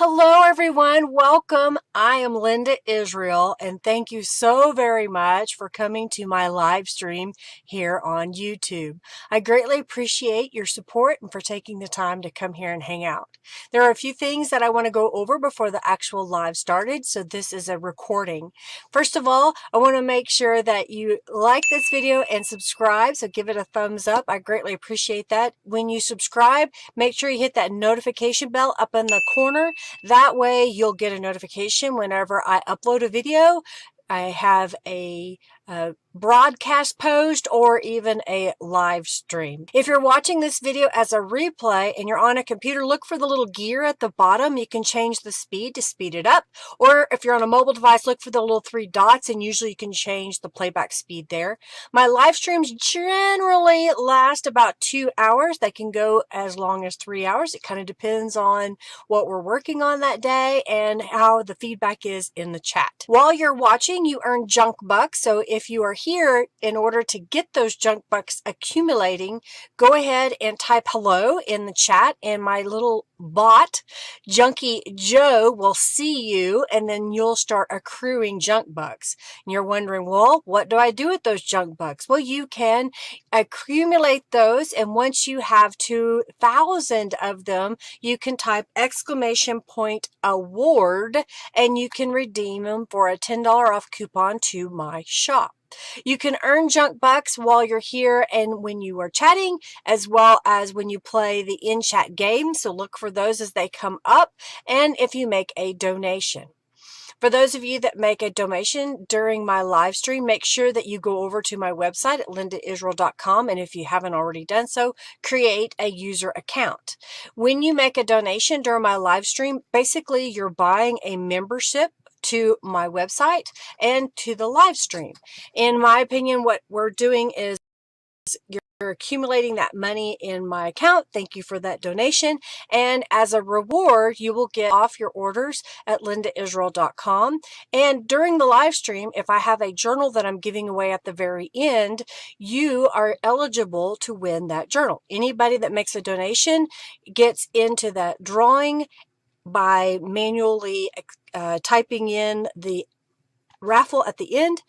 Hello, everyone. Welcome. I am Linda Israel, and thank you so very much for coming to my live stream here on YouTube. I greatly appreciate your support and for taking the time to come here and hang out. There are a few things that I want to go over before the actual live started, so this is a recording. First of all, I want to make sure that you like this video and subscribe, so give it a thumbs up. I greatly appreciate that. When you subscribe, make sure you hit that notification bell up in the corner. That way you'll get a notification whenever I upload a video. I have a broadcast post or even a live stream. If you're watching this video as a replay and you're on a computer, look for the little gear at the bottom. You can change the speed to speed it up. Or if you're on a mobile device, look for the little three dots and usually you can change the playback speed there. My live streams generally last about 2 hours. They can go as long as 3 hours. It kind of depends on what we're working on that day and how the feedback is in the chat. While you're watching, you earn junk bucks. So if you are here, in order to get those junk bucks accumulating, go ahead and type hello in the chat and my little bot, Junkie Joe, will see you and then you'll start accruing junk bucks. And you're wondering, well, what do I do with those junk bucks? Well, you can accumulate those, and once you have 2,000 of them, you can type !award and you can redeem them for a $10 off coupon to my shop. You can earn junk bucks while you're here and when you are chatting, as well as when you play the in-chat game. So look for those as they come up, and if you make a donation. For those of you that make a donation during my live stream, make sure that you go over to my website at lindaisrael.com, and if you haven't already done so, create a user account. When you make a donation during my live stream, basically you're buying a membership to my website and to the live stream. In my opinion, what we're doing is you're accumulating that money in my account. Thank you for that donation. And as a reward, you will get off your orders at lindaisrael.com. And during the live stream, if I have a journal that I'm giving away at the very end, you are eligible to win that journal. Anybody that makes a donation gets into that drawing by manually typing in the raffle at the end,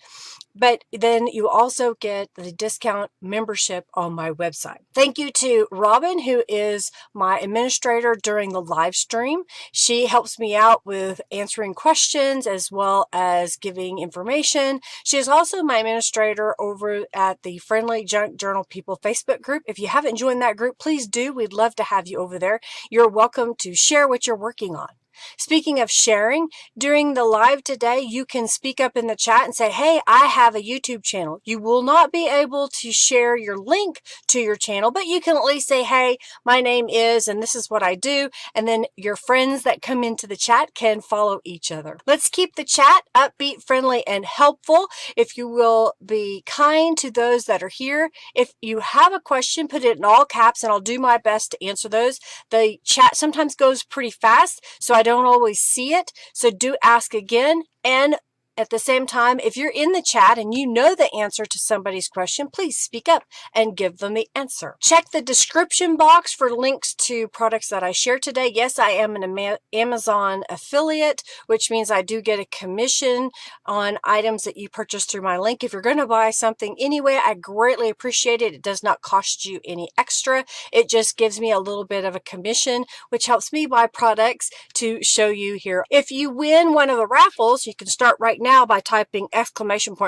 but then you also get the discount membership on my website. Thank you to Robin, who is my administrator during the live stream. She helps me out with answering questions as well as giving information. She is also my administrator over at the Friendly Junk Journal People Facebook group. If you haven't joined that group, please do. We'd love to have you over there. You're welcome to share what you're working on. Speaking of sharing, during the live today, you can speak up in the chat and say, hey, I have a YouTube channel. You will not be able to share your link to your channel, but you can at least say, hey, my name is, and this is what I do. And then your friends that come into the chat can follow each other. Let's keep the chat upbeat, friendly, and helpful. If you will be kind to those that are here. If you have a question, put it in all caps and I'll do my best to answer those. The chat sometimes goes pretty fast, so I don't always see it. So do ask again. And at the same time, if you're in the chat and you know the answer to somebody's question, please speak up and give them the answer. Check the description box for links to products that I share today. Yes, I am an Amazon affiliate, which means I do get a commission on items that you purchase through my link. If you're going to buy something anyway, I greatly appreciate it. It does not cost you any extra. It just gives me a little bit of a commission, which helps me buy products to show you here. If you win one of the raffles, you can start right now by typing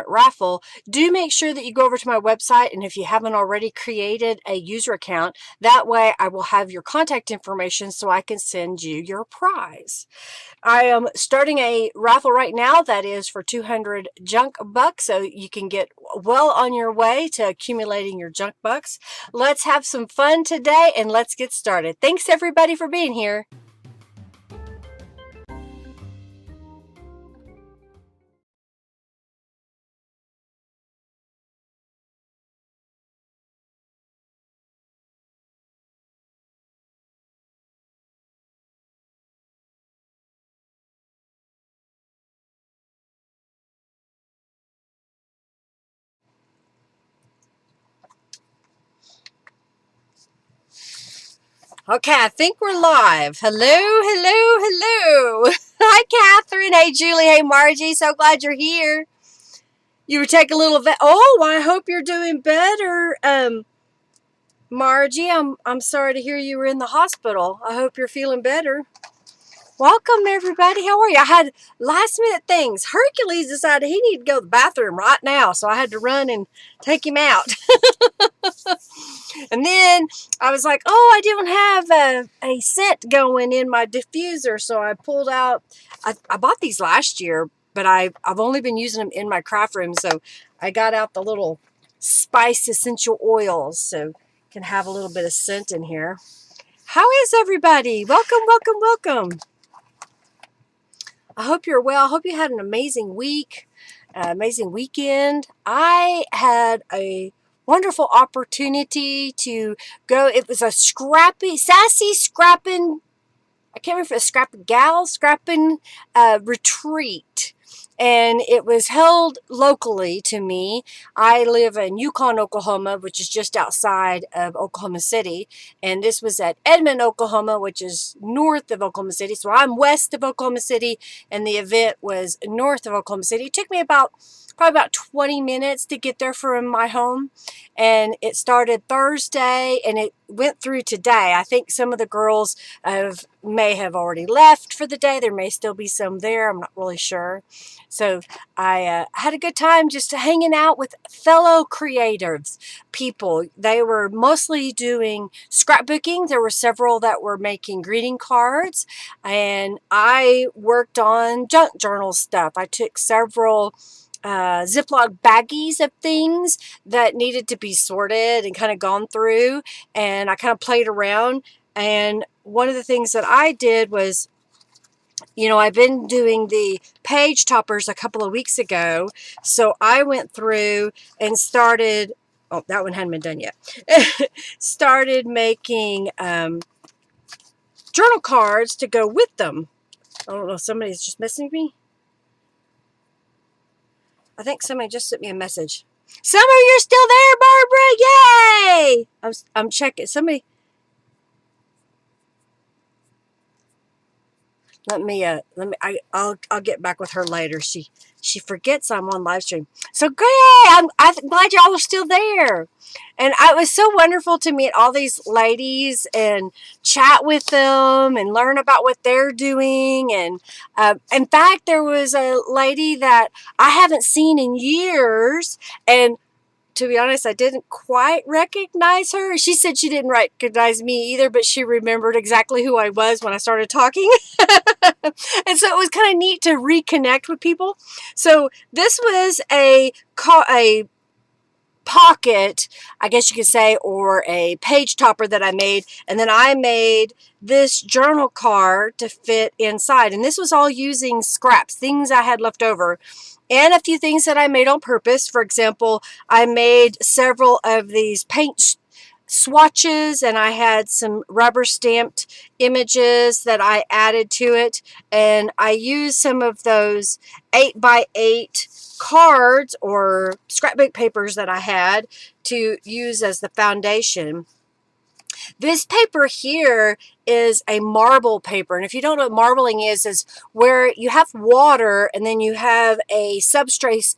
!raffle. Do make sure that you go over to my website, and if you haven't already, created a user account. That way I will have your contact information so I can send you your prize. I am starting a raffle right now that is for 200 junk bucks, so you can get well on your way to accumulating your junk bucks. Let's have some fun today and let's get started. Thanks everybody for being here. Okay, I think we're live. Hello, hello, hello. Hi, Catherine. Hey, Julie. Hey, Margie. So glad you're here. You were taking a little oh, I hope you're doing better. Margie, I'm sorry to hear you were in the hospital. I hope you're feeling better. Welcome, everybody. How are you? I had last minute things. Hercules decided he needed to go to the bathroom right now, so I had to run and take him out. And then I was like, oh, I didn't have a scent going in my diffuser, so I pulled out, I bought these last year, but I've only been using them in my craft room, so I got out the little spice essential oils, so can have a little bit of scent in here. How is everybody? Welcome, welcome, welcome. I hope you're well. I hope you had an amazing week, amazing weekend. I had a wonderful opportunity to go. It was a sassy scrapping, I can't remember if it was scrapping retreat. And it was held locally to me. I live in Yukon, Oklahoma, which is just outside of Oklahoma City. And this was at Edmond, Oklahoma, which is north of Oklahoma City. So I'm west of Oklahoma City, and the event was north of Oklahoma City. It took me probably about 20 minutes to get there from my home. And it started Thursday, and it went through today. I think some of the girls may have already left for the day. There may still be some there. I'm not really sure. So I had a good time just hanging out with fellow creatives, people. They were mostly doing scrapbooking. There were several that were making greeting cards, and I worked on junk journal stuff. I took several Ziploc baggies of things that needed to be sorted and kind of gone through, and I kind of played around. And one of the things that I did was, you know, I've been doing the page toppers a couple of weeks ago, so I went through and started, oh, that one hadn't been done yet, started making journal cards to go with them. I don't know, somebody's just messaging me. I think somebody just sent me a message. Summer, you're still there, Barbara! Yay! I'm checking. Somebody. I'll get back with her later. She forgets I'm on live stream. So great! I'm glad y'all are still there. And it was so wonderful to meet all these ladies and chat with them and learn about what they're doing. And in fact, there was a lady that I haven't seen in years, and to be honest, I didn't quite recognize her. She said she didn't recognize me either, but she remembered exactly who I was when I started talking. And so it was kind of neat to reconnect with people. So this was a pocket, I guess you could say, or a page topper that I made. And then I made this journal card to fit inside. And this was all using scraps, things I had left over, and a few things that I made on purpose. For example, I made several of these paint swatches, and I had some rubber stamped images that I added to it. And I used some of those 8x8 cards or scrapbook papers that I had to use as the foundation. This paper here is a marble paper. And if you don't know what marbling is where you have water and then you have a substrate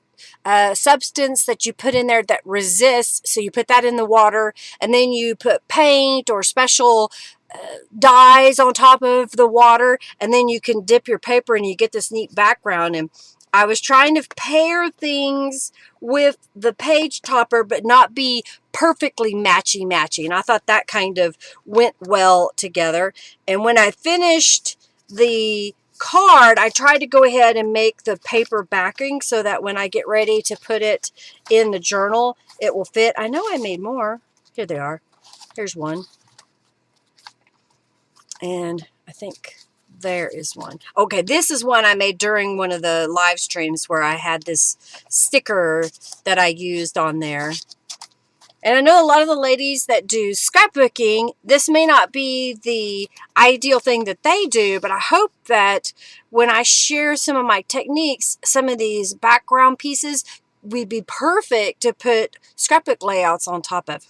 substance that you put in there that resists. So you put that in the water, and then you put paint or special dyes on top of the water, and then you can dip your paper and you get this neat background. And I was trying to pair things with the page topper but not be perfectly matchy-matchy, and I thought that kind of went well together. And when I finished the card, I tried to go ahead and make the paper backing so that when I get ready to put it in the journal, it will fit. I know I made more. Here they are. Here's one. And I think there is one. Okay, this is one I made during one of the live streams where I had this sticker that I used on there. And I know a lot of the ladies that do scrapbooking, this may not be the ideal thing that they do, but I hope that when I share some of my techniques, some of these background pieces would be perfect to put scrapbook layouts on top of.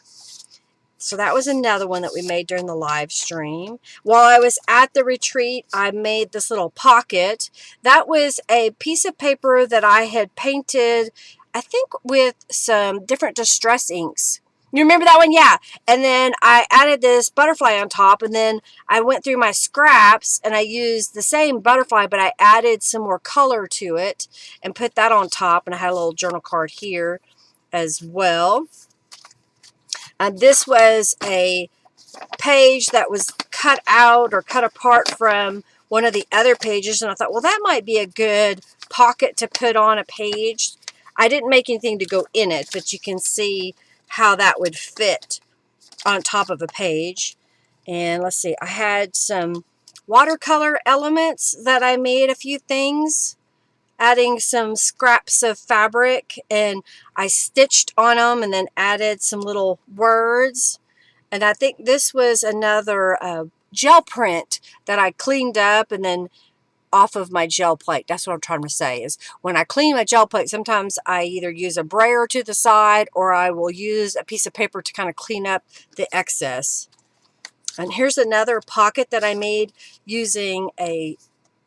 So that was another one that we made during the live stream. While I was at the retreat, I made this little pocket. That was a piece of paper that I had painted, I think, with some different distress inks. You remember that one? Yeah. And then I added this butterfly on top, and then I went through my scraps and I used the same butterfly, but I added some more color to it and put that on top, and I had a little journal card here as well. This was a page that was cut out or cut apart from one of the other pages, and I thought, well, that might be a good pocket to put on a page. I didn't make anything to go in it, but you can see how that would fit on top of a page. And let's see, I had some watercolor elements that I made a few things, adding some scraps of fabric, and I stitched on them and then added some little words. And I think this was another gel print that I cleaned up and then off of my gel plate. That's what I'm trying to say, is when I clean my gel plate, sometimes I either use a brayer to the side or I will use a piece of paper to kind of clean up the excess. And here's another pocket that I made using a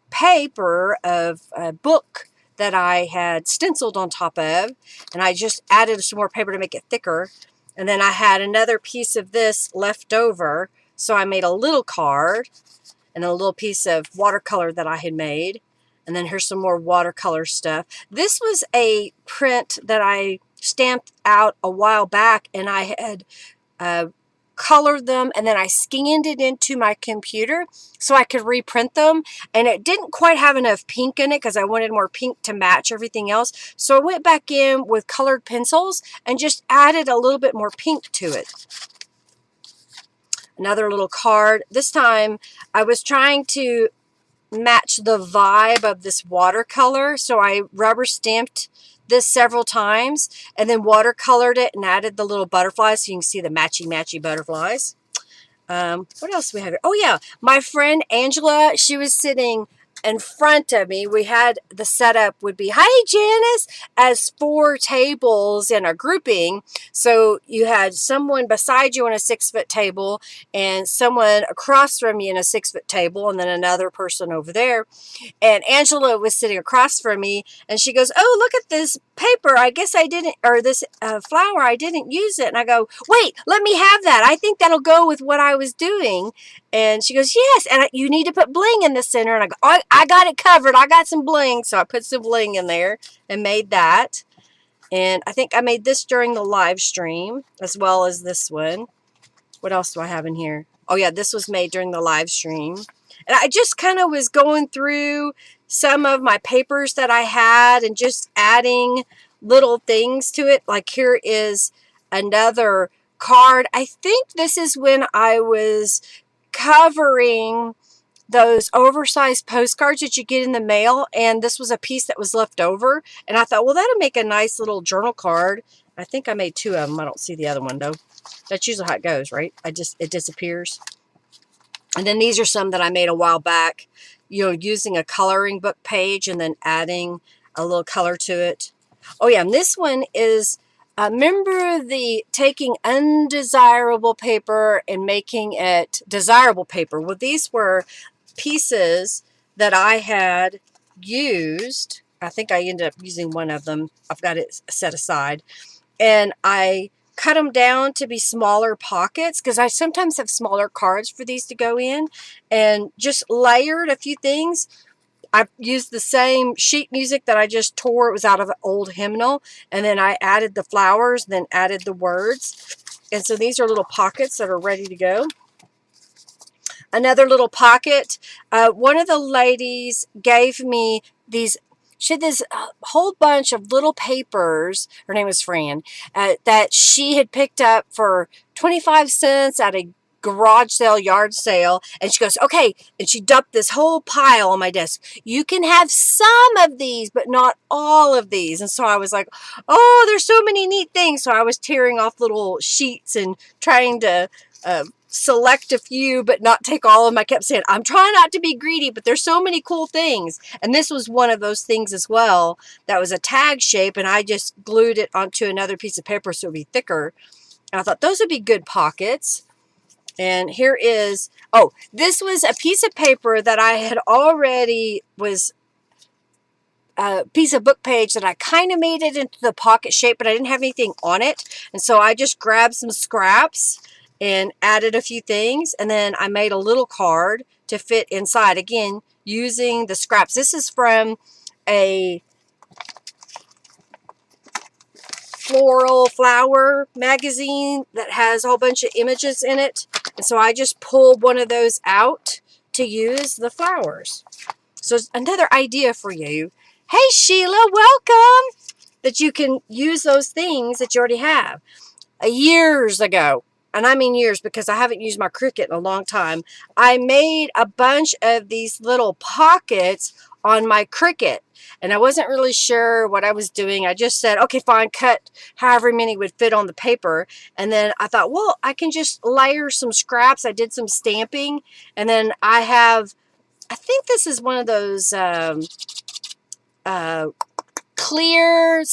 paper of a book that I had stenciled on top of, and I just added some more paper to make it thicker. And then I had another piece of this left over, so I made a little card and a little piece of watercolor that I had made. And then here's some more watercolor stuff. This was a print that I stamped out a while back, and I had colored them, and then I scanned it into my computer so I could reprint them, and it didn't quite have enough pink in it because I wanted more pink to match everything else. So I went back in with colored pencils and just added a little bit more pink to it. Another little card. This time I was trying to match the vibe of this watercolor, so I rubber stamped this several times and then watercolored it and added the little butterflies so you can see the matchy butterflies. What else do we have here? Oh yeah, my friend Angela, she was sitting in front of me. We had the setup would be, hi Janice, as 4 tables in a grouping. So you had someone beside you on a 6-foot table and someone across from you in a 6-foot table and then another person over there. And Angela was sitting across from me, and she goes, oh, look at this paper. I guess I didn't, or this flower, I didn't use it. And I go, wait, let me have that. I think that'll go with what I was doing. And she goes, yes, and you need to put bling in the center. And I go, I got it covered. I got some bling. So I put some bling in there and made that. And I think I made this during the live stream as well as this one. What else do I have in here? Oh yeah, this was made during the live stream. And I just kind of was going through some of my papers that I had and just adding little things to it. Like here is another card. I think this is when I was covering those oversized postcards that you get in the mail, and this was a piece that was left over, and I thought, well, that'll make a nice little journal card. I think I made 2 of them. I don't see the other one though. That's usually how it goes, right? It disappears. And then these are some that I made a while back, you know, using a coloring book page and then adding a little color to it. Oh yeah, and this one is, remember the taking undesirable paper and making it desirable paper? Well, these were pieces that I had used. I think I ended up using one of them. I've got it set aside. And I cut them down to be smaller pockets because I sometimes have smaller cards for these to go in, and just layered a few things. I used the same sheet music that I just tore. It was out of an old hymnal, and then I added the flowers, then added the words. And so these are little pockets that are ready to go. Another little pocket. One of the ladies gave me these. She had this whole bunch of little papers. Her name was Fran, that she had picked up for 25 cents at a garage sale, yard sale. And she goes, okay. And she dumped this whole pile on my desk. You can have some of these, but not all of these. And so I was like, oh, there's so many neat things. So I was tearing off little sheets and trying to select a few but not take all of them. I kept saying, I'm trying not to be greedy, but there's so many cool things. And this was one of those things as well that was a tag shape, and I just glued it onto another piece of paper so it would be thicker. And I thought those would be good pockets. And here is, oh, this was a piece of paper that I had already was a piece of book page that I kind of made it into the pocket shape, but I didn't have anything on it. And so I just grabbed some scraps and added a few things. And then I made a little card to fit inside. Again, using the scraps. This is from a flower magazine that has a whole bunch of images in it. And so I just pulled one of those out to use the flowers. So another idea for you. Hey Sheila, welcome! That you can use those things that you already have. Years ago, and I mean years because I haven't used my Cricut in a long time, I made a bunch of these little pockets on my Cricut. And I wasn't really sure what I was doing. I just said, okay, fine, cut however many would fit on the paper. And then I thought, well, I can just layer some scraps. I did some stamping. And then I think this is one of those clear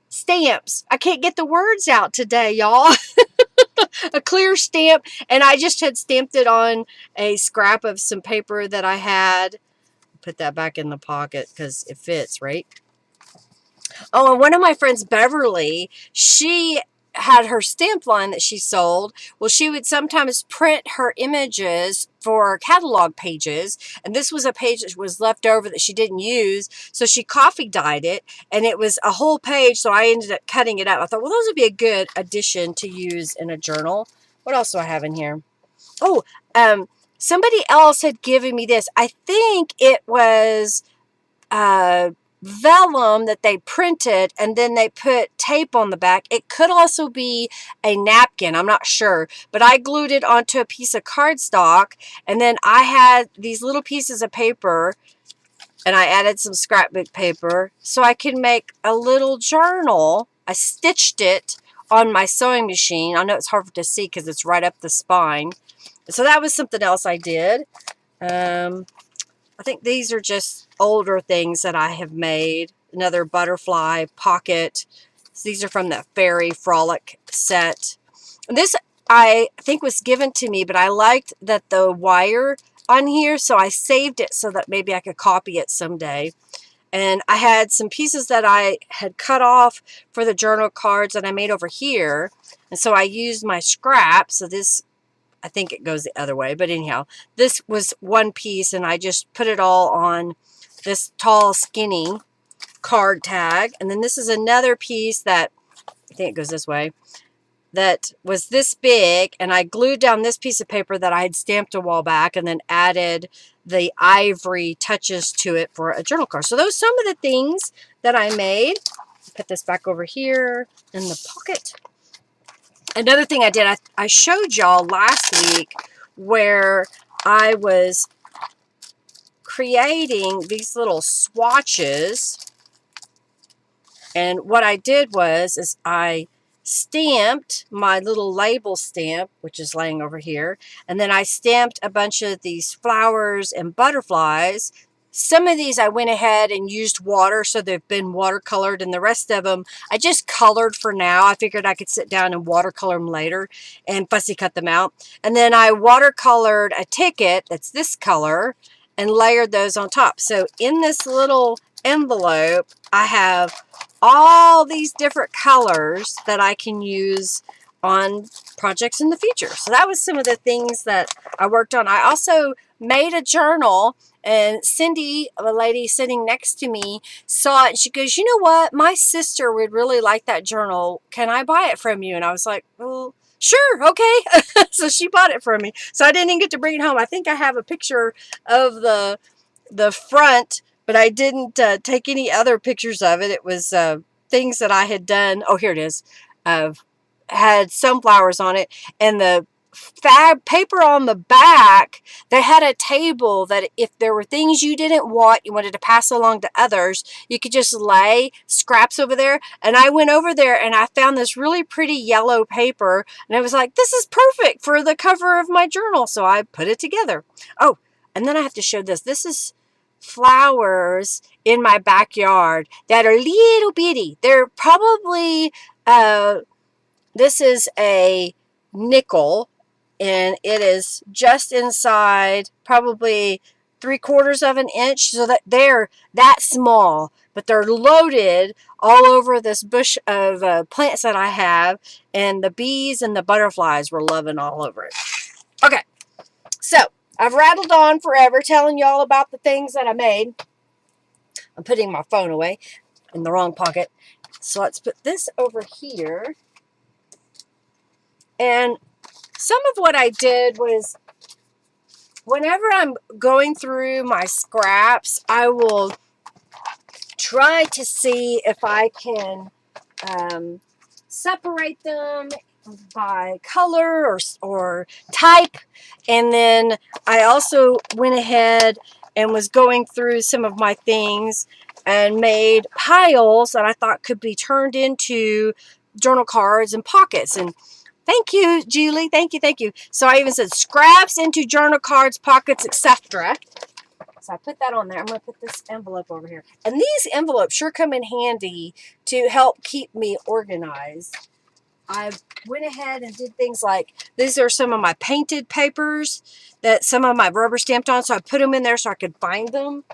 stamps. I can't get the words out today, y'all. A clear stamp, and I just had stamped it on a scrap of some paper that I had. Put that back in the pocket because it fits, right? Oh, and one of my friends, Beverly, she had her stamp line that she sold. Well, she would sometimes print her images for catalog pages, and this was a page that was left over that she didn't use, so she coffee dyed it, and it was a whole page, so I ended up cutting it out. I thought, well, those would be a good addition to use in a journal. What else do I have in here? Oh, somebody else had given me this. I think it was vellum that they printed and then they put tape on the back. It could also be a napkin, I'm not sure, but I glued it onto a piece of cardstock, and then I had these little pieces of paper and I added some scrapbook paper so I could make a little journal. I stitched it on my sewing machine. I know it's hard to see because it's right up the spine. So that was something else I did. I think these are just older things that I have made. Another butterfly pocket. These are from the Fairy Frolic set. This I think was given to me, but I liked that the wire on here, so I saved it so that maybe I could copy it someday. And I had some pieces that I had cut off for the journal cards that I made over here. And so I used my scrap. So this, I think it goes the other way, but anyhow, this was one piece and I just put it all on this tall, skinny card tag. And then this is another piece that, I think it goes this way, that was this big, and I glued down this piece of paper that I had stamped a while back and then added the ivory touches to it for a journal card. So those are some of the things that I made. Put this back over here in the pocket. Another thing I did, I showed y'all last week where I was creating these little swatches. And what I did is I stamped my little label stamp, which is laying over here. And then I stamped a bunch of these flowers and butterflies. Some of these I went ahead and used water, so they've been watercolored, and the rest of them I just colored for now. I figured I could sit down and watercolor them later and fussy cut them out. And then I watercolored a ticket that's this color and layered those on top. So in this little envelope, I have all these different colors that I can use on projects in the future. So that was some of the things that I worked on. I also made a journal, and Cindy, the lady sitting next to me, saw it and she goes, you know what, my sister would really like that journal. Can I buy it from you? And I was like, well, sure, okay. So she bought it from me. So I didn't even get to bring it home. I think I have a picture of the front, but I didn't take any other pictures of it. It was things that I had done. Oh, here it is. Had sunflowers on it, and the fab paper on the back, they had a table that if there were things you didn't want, you wanted to pass along to others, you could just lay scraps over there. And I went over there and I found this really pretty yellow paper, and I was like, this is perfect for the cover of my journal. So I put it together. Oh, and then I have to show this. This is flowers in my backyard that are little bitty. They're probably, this is a nickel, and it is just inside probably 3/4 of an inch, so that they're that small, but they're loaded all over this bush of plants that I have, and the bees and the butterflies were loving all over it. Okay, so I've rattled on forever telling y'all about the things that I made. I'm putting my phone away in the wrong pocket. So let's put this over here. And some of what I did was, whenever I'm going through my scraps, I will try to see if I can separate them by color or type. And then I also went ahead and was going through some of my things and made piles that I thought could be turned into journal cards and pockets. And thank you, Julie. Thank you, thank you. So I even said scraps into journal cards, pockets, etc. So I put that on there. I'm going to put this envelope over here. And these envelopes sure come in handy to help keep me organized. I went ahead and did things like, these are some of my painted papers that some of my rubber stamped on, so I put them in there so I could find them.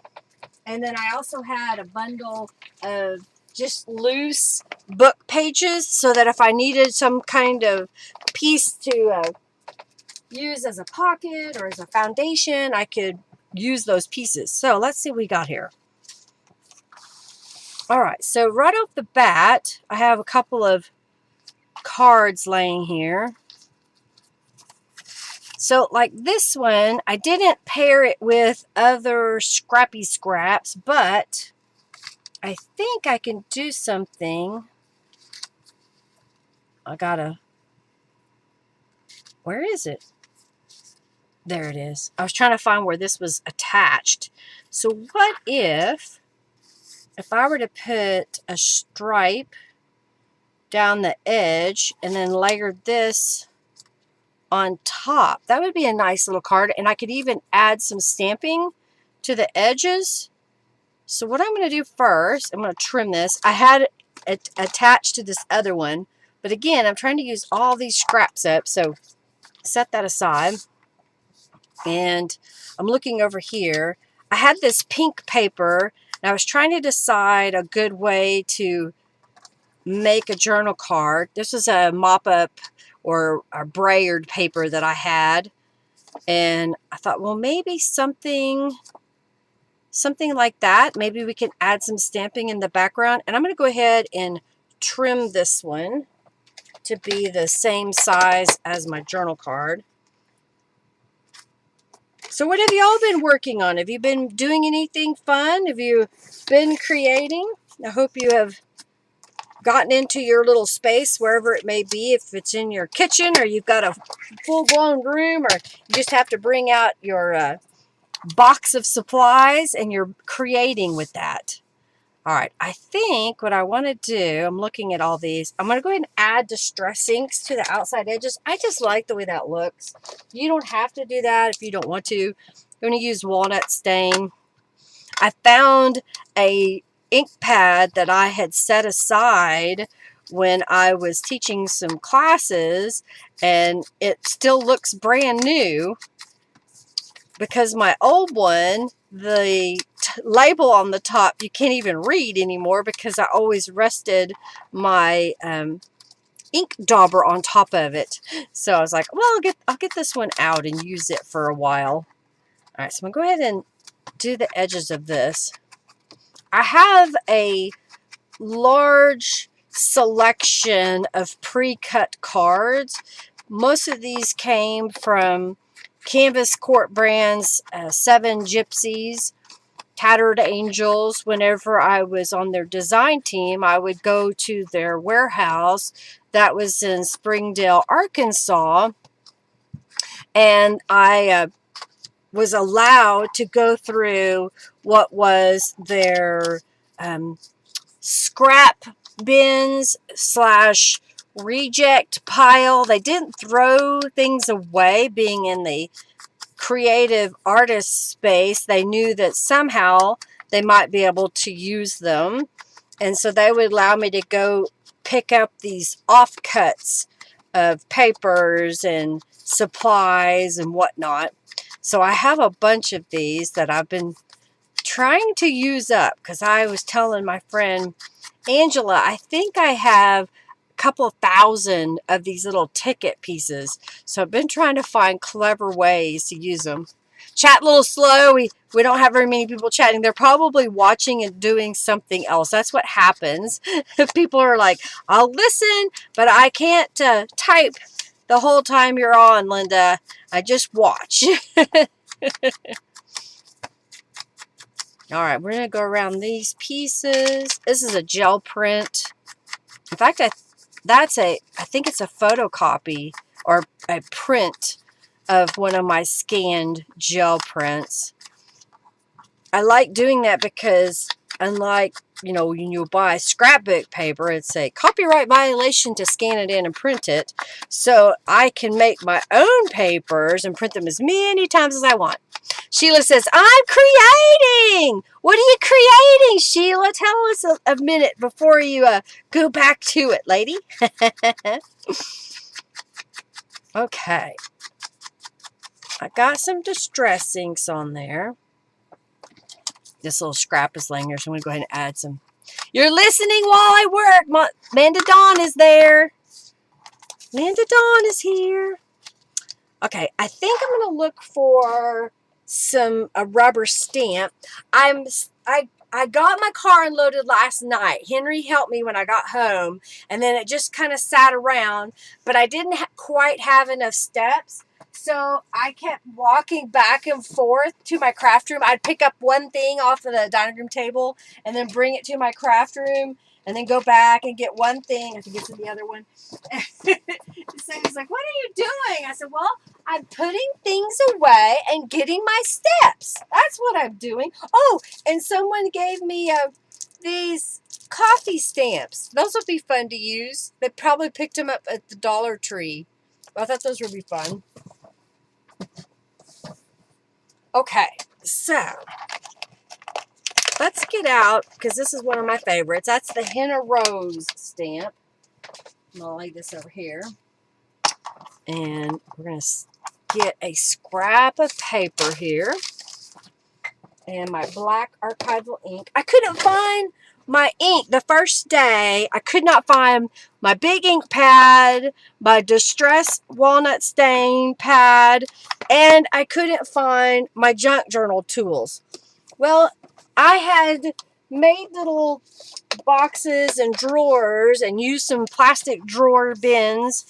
And then I also had a bundle of just loose book pages, so that if I needed some kind of piece to use as a pocket or as a foundation, I could use those pieces. So let's see what we got here. All right, so right off the bat, I have a couple of cards laying here. So like this one, I didn't pair it with other scrappy scraps, but I think I can do something. Where is it? There it is. I was trying to find where this was attached. So what if I were to put a stripe down the edge and then layered this on top? That would be a nice little card, and I could even add some stamping to the edges. So what I'm going to do first, I'm going to trim this. I had it attached to this other one, but again, I'm trying to use all these scraps up, so set that aside. And I'm looking over here. I had this pink paper, and I was trying to decide a good way to make a journal card. This is a mop-up or a brayered paper that I had, and I thought, well, maybe something like that. Maybe we can add some stamping in the background. And I'm going to go ahead and trim this one to be the same size as my journal card. So what have you all been working on? Have you been doing anything fun? Have you been creating? I hope you have gotten into your little space, wherever it may be, if it's in your kitchen or you've got a full-blown room, or you just have to bring out your box of supplies and you're creating with that. All right, I think what I want to do, I'm looking at all these. I'm going to go ahead and add distress inks to the outside edges. I just like the way that looks. You don't have to do that if you don't want to. I'm going to use walnut stain. I found a ink pad that I had set aside when I was teaching some classes, and it still looks brand new, because my old one, the label on the top, you can't even read anymore because I always rested my ink dauber on top of it. So I was like, well, I'll get this one out and use it for a while. All right, so I'm going to go ahead and do the edges of this. I have a large selection of pre-cut cards. Most of these came from Canvas Court Brands, Seven Gypsies, Tattered Angels. Whenever I was on their design team, I would go to their warehouse that was in Springdale, Arkansas, and I was allowed to go through what was their scrap bins / reject pile. They didn't throw things away, being in the creative artist space, they knew that somehow they might be able to use them. And so they would allow me to go pick up these offcuts of papers and supplies and whatnot. So I have a bunch of these that I've been trying to use up, because I was telling my friend Angela, I think I have a couple of thousand of these little ticket pieces. So I've been trying to find clever ways to use them. Chat a little slow. We don't have very many people chatting. They're probably watching and doing something else. That's what happens. People are like, I'll listen, but I can't type the whole time you're on, Linda. I just watch. All right, we're going to go around these pieces. This is a gel print. In fact, I think it's a photocopy or a print of one of my scanned gel prints. I like doing that because unlike, you know, when you buy scrapbook paper, it's a copyright violation to scan it in and print it. So I can make my own papers and print them as many times as I want. Sheila says, I'm creating. What are you creating, Sheila? Tell us a minute before you go back to it, lady. Okay. I got some distress inks on there. This little scrap is laying here, so I'm going to go ahead and add some. You're listening while I work. Amanda Dawn is there. Amanda Dawn is here. Okay, I think I'm going to look for a rubber stamp. I got my car unloaded last night. Henry helped me when I got home, and then it just kind of sat around, but I didn't quite have enough steps. So I kept walking back and forth to my craft room. I'd pick up one thing off of the dining room table and then bring it to my craft room and then go back and get one thing. I have to get to the other one. So he's like, what are you doing? I said, well, I'm putting things away and getting my steps. That's what I'm doing. Oh, and someone gave me these coffee stamps. Those would be fun to use. They probably picked them up at the Dollar Tree. I thought those would be fun. Okay, so let's get out, because this is one of my favorites. That's the Henna Rose stamp. I'm going to lay this over here. And we're going to get a scrap of paper here. And my black archival ink. I couldn't find my ink the first day. I could not find my big ink pad, my Distress Walnut Stain pad, and I couldn't find my junk journal tools. Well, I had made little boxes and drawers and used some plastic drawer bins.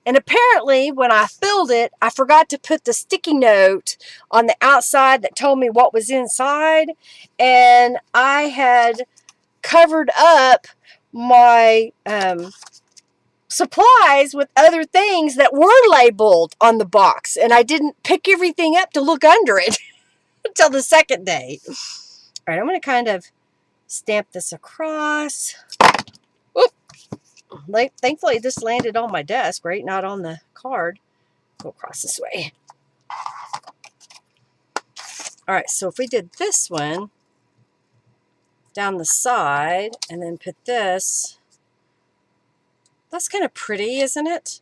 And apparently, when I filled it, I forgot to put the sticky note on the outside that told me what was inside. And I had covered up my supplies with other things that were labeled on the box. And I didn't pick everything up to look under it until the second day. All right, I'm going to kind of stamp this across. Thankfully, this landed on my desk, right? Not on the card. Go across this way. All right, so if we did this one down the side and then put this, that's kind of pretty, isn't it?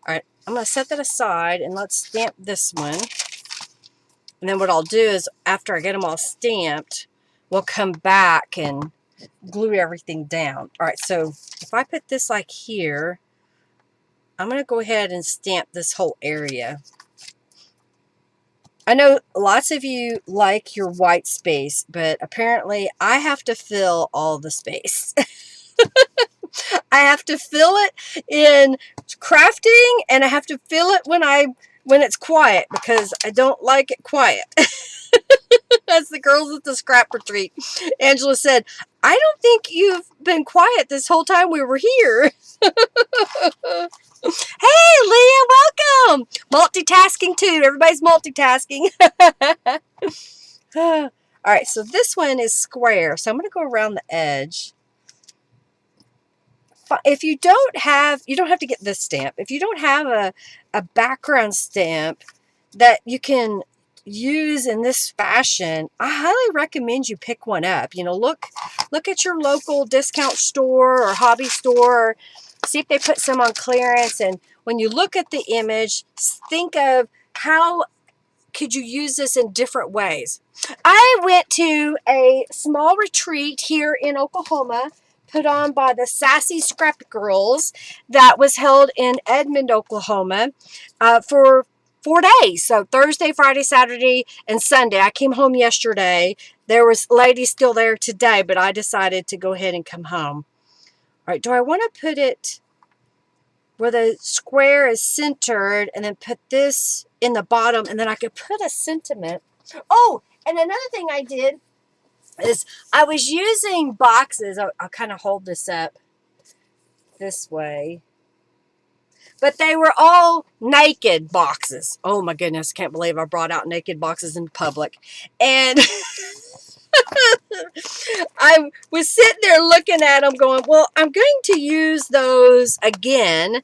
All right, I'm going to set that aside and let's stamp this one. And then what I'll do is after I get them all stamped, we'll come back and glue everything down. All right, so if I put this like here, I'm going to go ahead and stamp this whole area. I know lots of you like your white space, but apparently I have to fill all the space. I have to fill it in crafting, and I have to fill it when it's quiet, because I don't like it quiet. That's the girls at the scrap retreat. Angela said, I don't think you've been quiet this whole time we were here. Hey, Leah, welcome. Multitasking too. Everybody's multitasking. All right, so this one is square. So I'm going to go around the edge. If you don't have to get this stamp. If you don't have a background stamp that you can use in this fashion, I highly recommend you pick one up. You know, look at your local discount store or hobby store. See if they put some on clearance. And when you look at the image, think of how could you use this in different ways. I went to a small retreat here in Oklahoma put on by the Sassy Scrap Girls that was held in Edmond, Oklahoma for 4 days. So Thursday, Friday, Saturday, and Sunday. I came home yesterday. There was ladies still there today, but I decided to go ahead and come home. All right, do I want to put it where the square is centered and then put this in the bottom, and then I could put a sentiment. Oh, and another thing I did is I was using boxes. I'll kind of hold this up this way. But they were all naked boxes. Oh my goodness, can't believe I brought out naked boxes in public. And I was sitting there looking at them going, well, I'm going to use those again.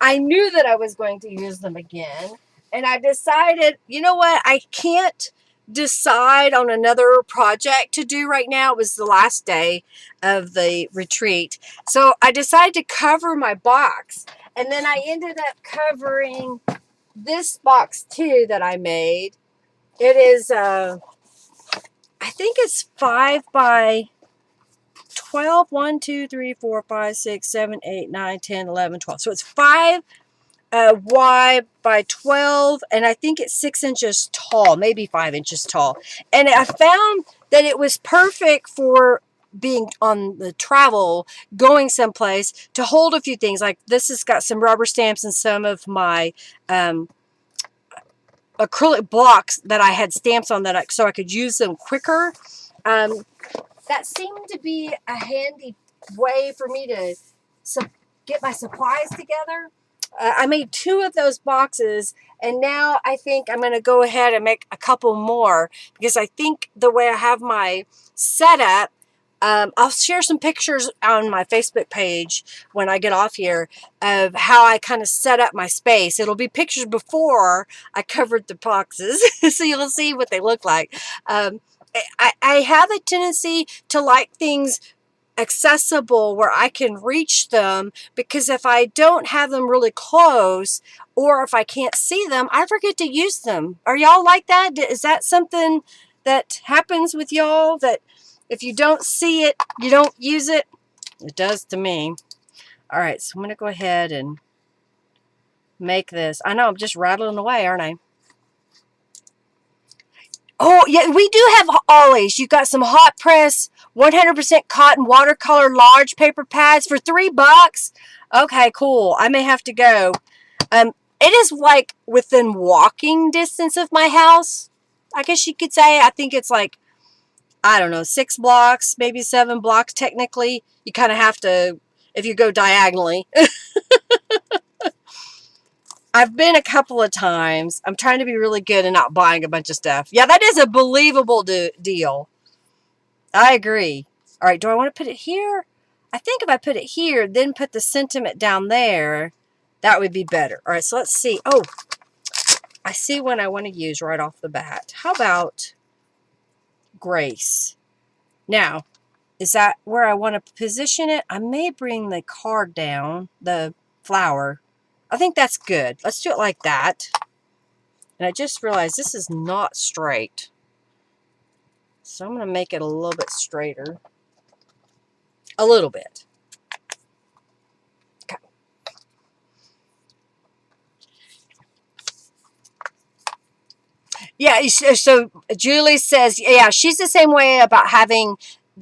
I knew that I was going to use them again. And I decided, you know what? I can't decide on another project to do right now. It was the last day of the retreat. So I decided to cover my box. And then I ended up covering this box too that I made. It is, I think it's 5 by 12. 1, 2, 3, 4, 5, 6, 7, 8, 9, 10, 11, 12. So it's 5 wide by 12, and I think it's 6 inches tall, maybe 5 inches tall. And I found that it was perfect for being on the travel, going someplace to hold a few things. Like this has got some rubber stamps and some of my acrylic blocks that I had stamps on that so I could use them quicker. That seemed to be a handy way for me to get my supplies together. I made 2 of those boxes, and now I think I'm going to go ahead and make a couple more, because I think the way I have my setup, I'll share some pictures on my Facebook page when I get off here of how I kind of set up my space. It'll be pictures before I covered the boxes, so you'll see what they look like. I have a tendency to like things accessible where I can reach them, because if I don't have them really close, or if I can't see them, I forget to use them. Are y'all like that? Is that something that happens with y'all, that if you don't see it, you don't use it? It does to me. All right, so I'm going to go ahead and make this. I know I'm just rattling away, aren't I? Oh, yeah, we do have ollies. You got some hot press 100% cotton watercolor large paper pads for $3. Okay, cool. I may have to go. It is like within walking distance of my house, I guess you could say. I think it's like, I don't know, 6 blocks, maybe 7 blocks technically. You kind of have to, if you go diagonally. I've been a couple of times. I'm trying to be really good and not buying a bunch of stuff. Yeah, that is a believable deal. I agree. All right, do I want to put it here? I think if I put it here, then put the sentiment down there, that would be better. All right, so let's see. Oh, I see one I want to use right off the bat. How about Grace? Now, is that where I want to position it? I may bring the card down, the flower. I think that's good. Let's do it like that. And I just realized this is not straight. So I'm going to make it a little bit straighter. A little bit. Okay. Yeah, so Julie says, yeah, she's the same way about having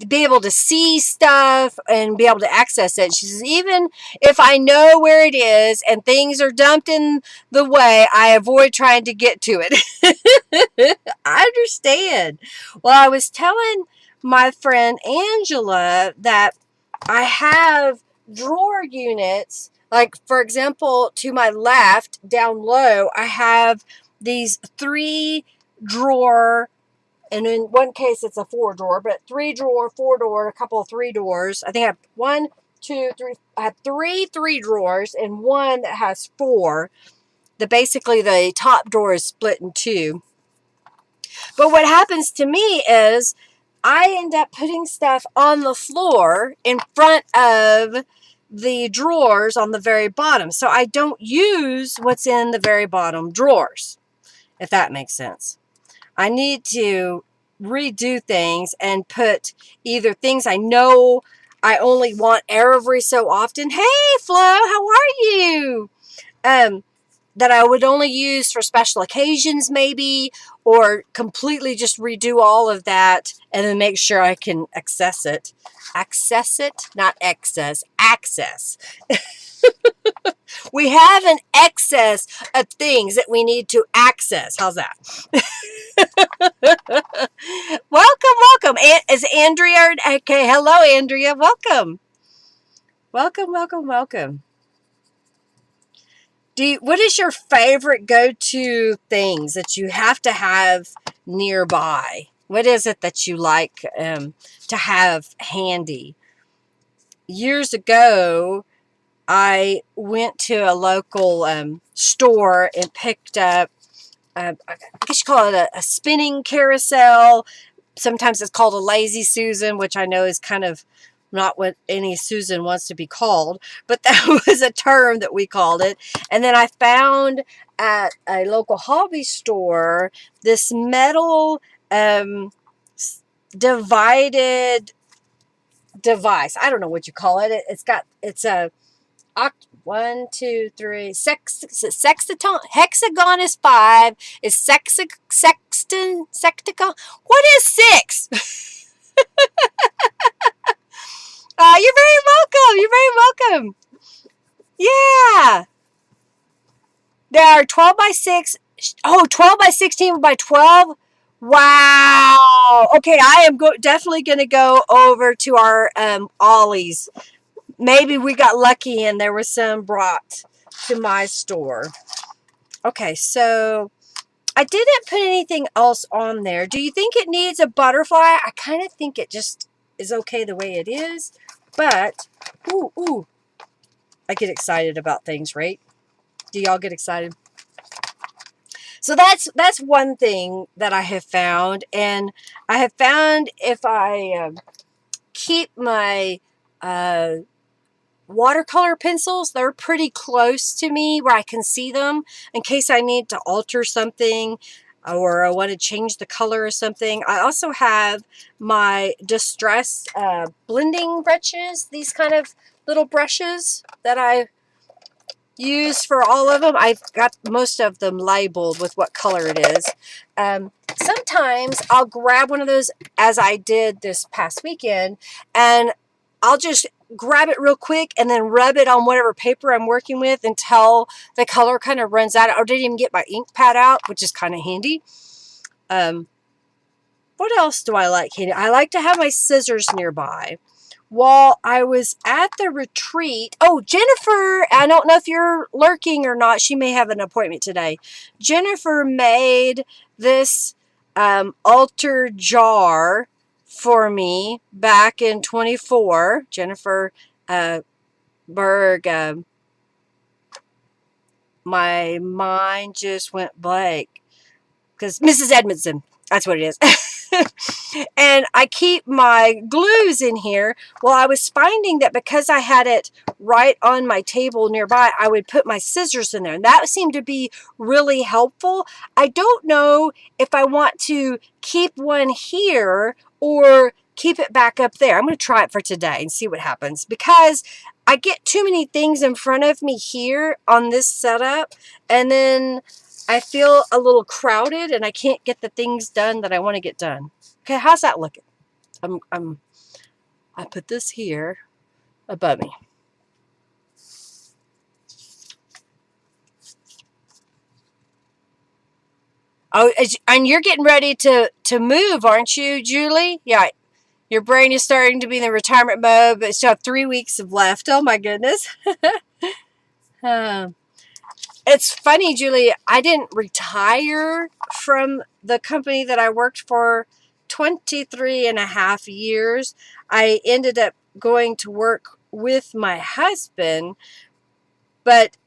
be able to see stuff and be able to access it. She says, even if I know where it is and things are dumped in the way, I avoid trying to get to it. I understand. Well, I was telling my friend Angela that I have drawer units. Like, for example, to my left, down low, I have these 3 drawer, and in one case it's a 4 drawer, but 3 drawer, 4 door, a couple of 3 doors. I think I have 1, 2, 3. I have 3 drawers and one that has 4. Basically the top drawer is split in 2. But what happens to me is I end up putting stuff on the floor in front of the drawers on the very bottom. So I don't use what's in the very bottom drawers, if that makes sense. I need to redo things and put either things I know I only want every so often. Hey, Flo, how are you? That I would only use for special occasions maybe, or completely just redo all of that and then make sure I can access it. Access it? Not excess. Access. We have an excess of things that we need to access. How's that? Welcome. Is Andrea? Okay, hello, Andrea. Welcome. Welcome. What is your favorite go-to things that you have to have nearby? What is it that you like to have handy? Years ago, I went to a local store and picked up, I guess you call it a spinning carousel. Sometimes it's called a lazy Susan, which I know is kind of not what any Susan wants to be called, but that was a term that we called it. And then I found at a local hobby store this metal divided device. I don't know what you call it. It's a sextaton. Hexagon is 5. Is sextagon? What is 6? You're very welcome. Yeah. There are 12 by 6. Oh, 12 by 16 by 12. Wow. Okay, I am definitely going to go over to our Ollie's. Maybe we got lucky and there was some brought to my store. Okay, so I didn't put anything else on there. Do you think it needs a butterfly? I kind of think it just is okay the way it is. But, ooh, I get excited about things, right? Do y'all get excited? So that's one thing that I have found. And I have found if I keep my watercolor pencils, they're pretty close to me where I can see them in case I need to alter something or I want to change the color or something. I also have my Distress blending brushes, these kind of little brushes that I use for all of them. I've got most of them labeled with what color it is. Sometimes I'll grab one of those, as I did this past weekend, and I'll just grab it real quick and then rub it on whatever paper I'm working with until the color kind of runs out. I didn't even get my ink pad out, which is kind of handy. What else do I like handy? I like to have my scissors nearby. While I was at the retreat, oh, Jennifer, I don't know if you're lurking or not. She may have an appointment today. Jennifer made this altar jar for me back in 24. Jennifer Berg. My mind just went blank because Mrs. Edmondson, that's what it is. And I keep my glues in here. Well, I was finding that because I had it right on my table nearby, I would put my scissors in there. And that seemed to be really helpful. I don't know if I want to keep one here or keep it back up there. I'm going to try it for today and see what happens, because I get too many things in front of me here on this setup, and then I feel a little crowded and I can't get the things done that I want to get done. Okay, how's that looking? I put this here above me. Oh, and you're getting ready to move, aren't you, Julie? Yeah, your brain is starting to be in the retirement mode, but still have 3 weeks left. Oh my goodness. It's funny, Julie, I didn't retire from the company that I worked for 23 and a half years. I ended up going to work with my husband, but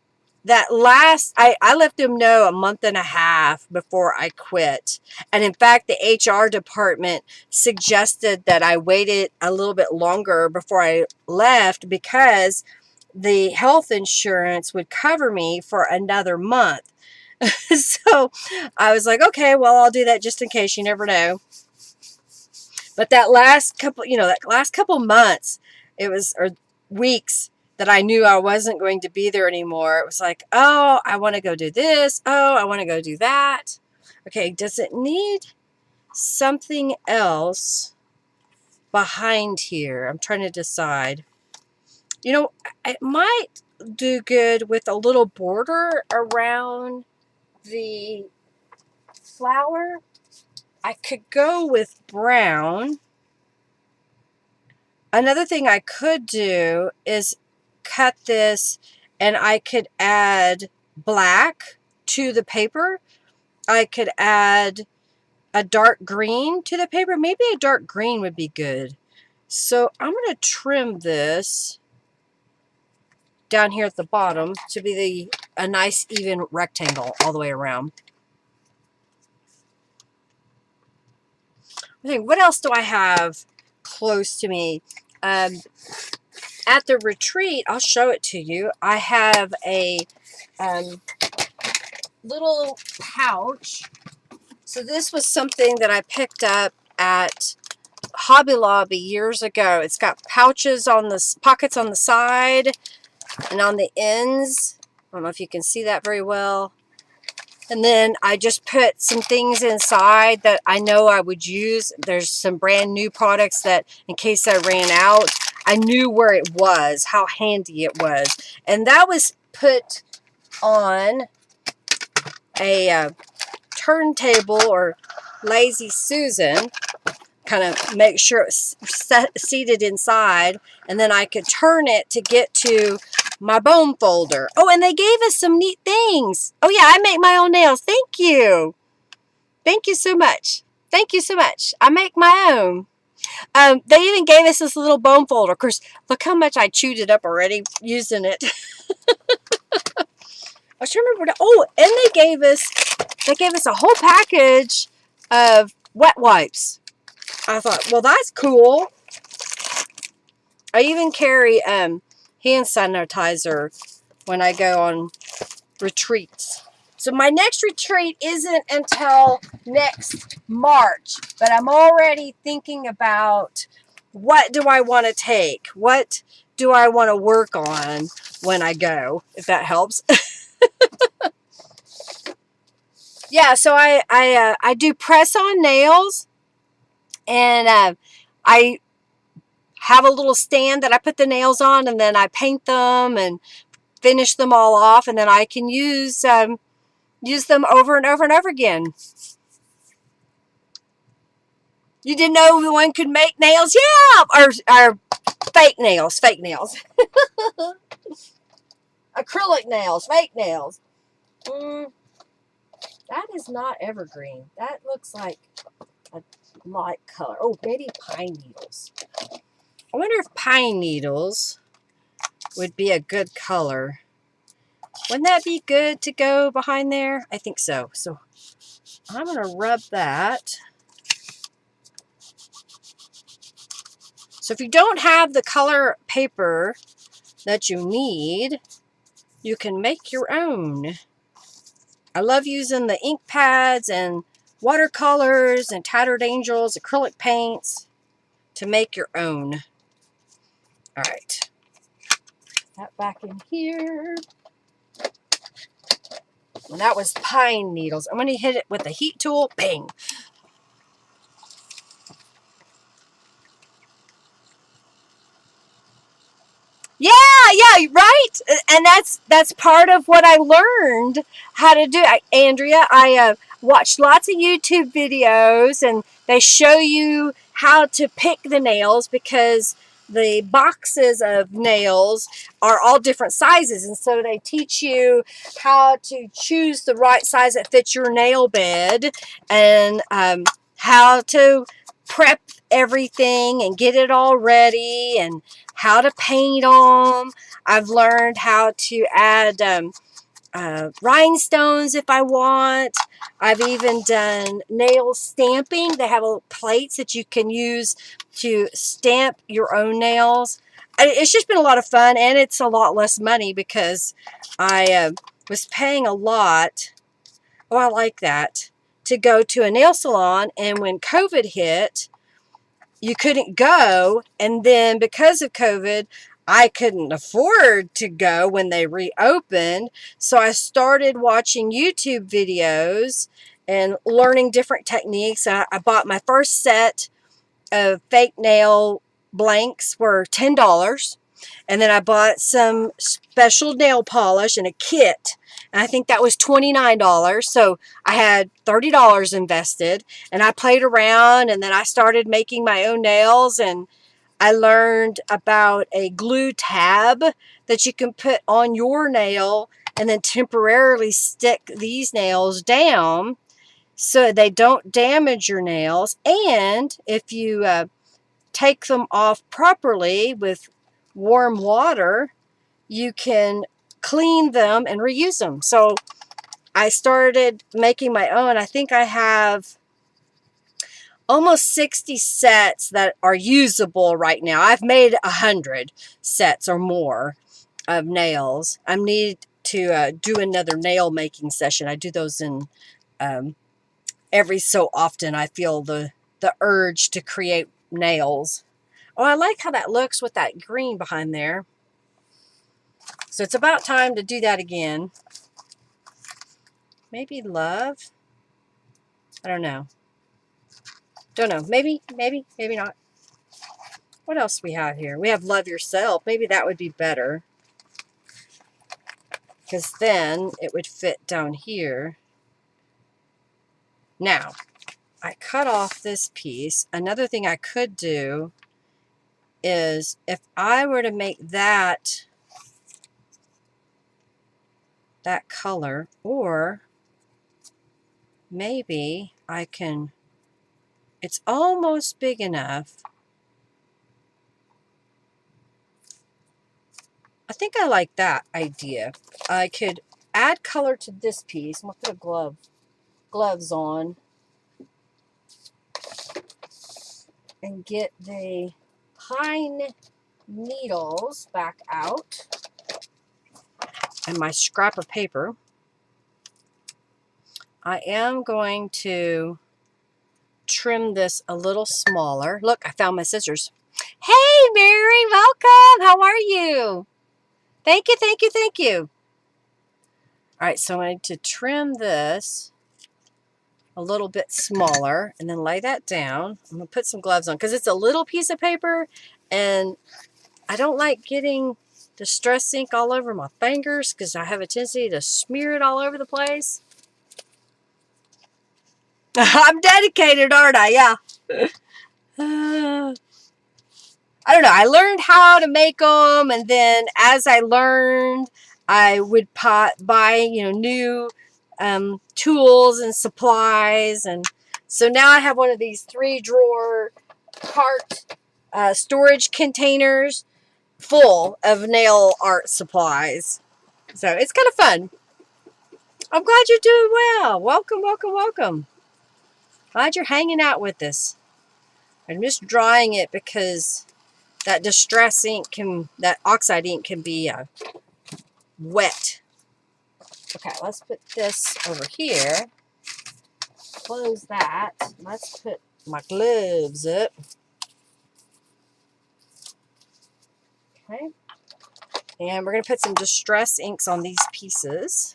that last, I let them know a month and a half before I quit. And in fact, the HR department suggested that I waited a little bit longer before I left because the health insurance would cover me for another month. So I was like, okay, well, I'll do that just in case. You never know. But that last couple, that last couple months, it was, or weeks, that I knew I wasn't going to be there anymore. It was like, oh, I want to go do this. Oh, I want to go do that. Okay, does it need something else behind here? I'm trying to decide. It might do good with a little border around the flower. I could go with brown. Another thing I could do is cut this and I could add black to the paper. I could add a dark green to the paper. Maybe a dark green would be good. So I'm going to trim this down here at the bottom to be a nice even rectangle all the way around. I think, what else do I have close to me? At the retreat, I'll show it to you. I have a little pouch. So this was something that I picked up at Hobby Lobby years ago. It's got pouches on the pockets on the side and on the ends. I don't know if you can see that very well. And then I just put some things inside that I know I would use. There's some brand new products that, in case I ran out, I knew where it was, how handy it was. And that was put on a turntable or Lazy Susan. Kind of make sure it's seated inside. And then I could turn it to get to my bone folder. Oh, and they gave us some neat things. Oh yeah, I make my own nails. Thank you. Thank you so much. Thank you so much. I make my own. They even gave us this little bone folder. Of course, look how much I chewed it up already using it. I was trying to remember. Oh, and they gave us a whole package of wet wipes. I thought, well, that's cool. I even carry hand sanitizer when I go on retreats. So my next retreat isn't until next March, but I'm already thinking about what do I want to take? What do I want to work on when I go, if that helps. Yeah, so I do press on nails, and I have a little stand that I put the nails on, and then I paint them and finish them all off, and then I can use them over and over and over again. You didn't know one could make nails? Yeah, or fake nails, acrylic nails, fake nails. That is not evergreen. That looks like a light color. Oh, maybe pine needles. I wonder if pine needles would be a good color. Wouldn't that be good to go behind there? I think so. So I'm going to rub that. So if you don't have the color paper that you need, you can make your own. I love using the ink pads and watercolors and tattered angels, acrylic paints to make your own. All right. That back in here. And that was pine needles. I'm going to hit it with a heat tool. Bang. Yeah, right. And that's part of what I learned how to do. Andrea, I watched lots of YouTube videos, and they show you how to pick the nails because the boxes of nails are all different sizes, and so they teach you how to choose the right size that fits your nail bed, and how to prep everything and get it all ready, and how to paint them. I've learned how to add rhinestones if I want. I've even done nail stamping. They have plates that you can use to stamp your own nails. It's just been a lot of fun, and it's a lot less money because I was paying a lot. Oh, I like that. To go to a nail salon, and when COVID hit, you couldn't go, and then because of COVID, I couldn't afford to go when they reopened, so I started watching YouTube videos and learning different techniques. I bought my first set of fake nail blanks were $10. And then I bought some special nail polish and a kit. And I think that was $29. So I had $30 invested. And I played around. And then I started making my own nails. And I learned about a glue tab that you can put on your nail and then temporarily stick these nails down so they don't damage your nails. And if you take them off properly with warm water, you can clean them and reuse them. So I started making my own. I think I have almost 60 sets that are usable right now. I've made 100 sets or more of nails. I need to do another nail making session. I do those in every so often. I feel the urge to create nails. Oh, I like how that looks with that green behind there. So it's about time to do that again. Maybe love? I don't know. Don't know. Maybe not. What else we have here? We have love yourself. Maybe that would be better. Because then it would fit down here. Now, I cut off this piece. Another thing I could do is if I were to make that color, or maybe I can, it's almost big enough. I think I like that idea. I could add color to this piece. I'm gonna put gloves on and get the pine needles back out and my scrap of paper. I am going to trim this a little smaller. Look, I found my scissors. Hey, Mary, welcome. How are you? Thank you, thank you, thank you. All right, so I'm going to trim this a little bit smaller and then lay that down. I'm going to put some gloves on because it's a little piece of paper and I don't like getting distress ink all over my fingers because I have a tendency to smear it all over the place. I'm dedicated, aren't I? Yeah. I don't know. I learned how to make them, and then as I learned, I would buy, new tools and supplies, and so now I have one of these 3-drawer cart storage containers full of nail art supplies. So it's kind of fun. I'm glad you're doing well. Welcome, welcome, welcome. Glad you're hanging out with us. I'm just drying it because that distress ink that oxide ink can be wet. Okay, let's put this over here. Close that. Let's put my gloves up. Okay. And we're going to put some distress inks on these pieces.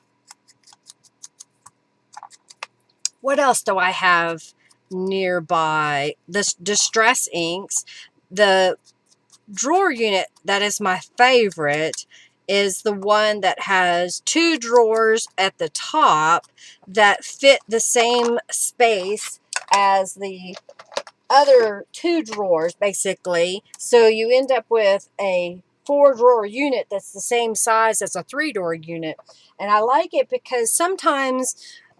What else do I have nearby? This distress inks. The drawer unit that is my favorite is the one that has 2 drawers at the top that fit the same space as the other 2 drawers, basically. So you end up with a 4-drawer unit that's the same size as a 3-drawer unit. And I like it because sometimes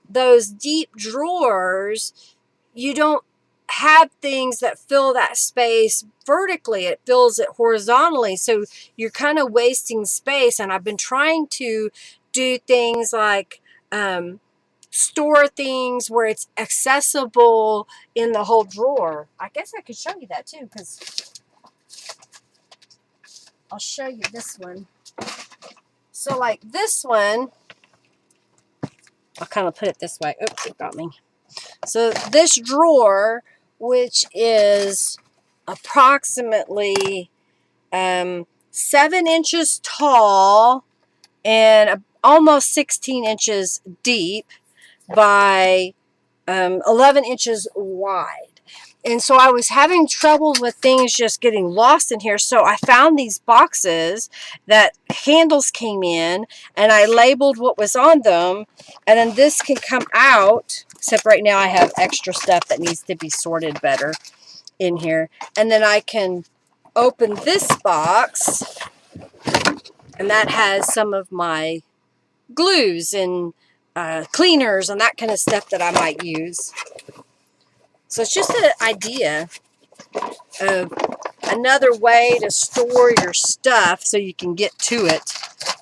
those deep drawers, you don't have things that fill that space vertically. It fills it horizontally. So you're kind of wasting space. And I've been trying to do things like store things where it's accessible in the whole drawer. I guess I could show you that too, because I'll show you this one. So like this one, I'll kind of put it this way. Oops, it got me. So this drawer, which is approximately 7 inches tall and almost 16 inches deep by 11 inches wide. And so I was having trouble with things just getting lost in here. So I found these boxes that handles came in, and I labeled what was on them. And then this can come out, except right now I have extra stuff that needs to be sorted better in here. And then I can open this box, and that has some of my glues and cleaners and that kind of stuff that I might use. So it's just an idea of another way to store your stuff so you can get to it,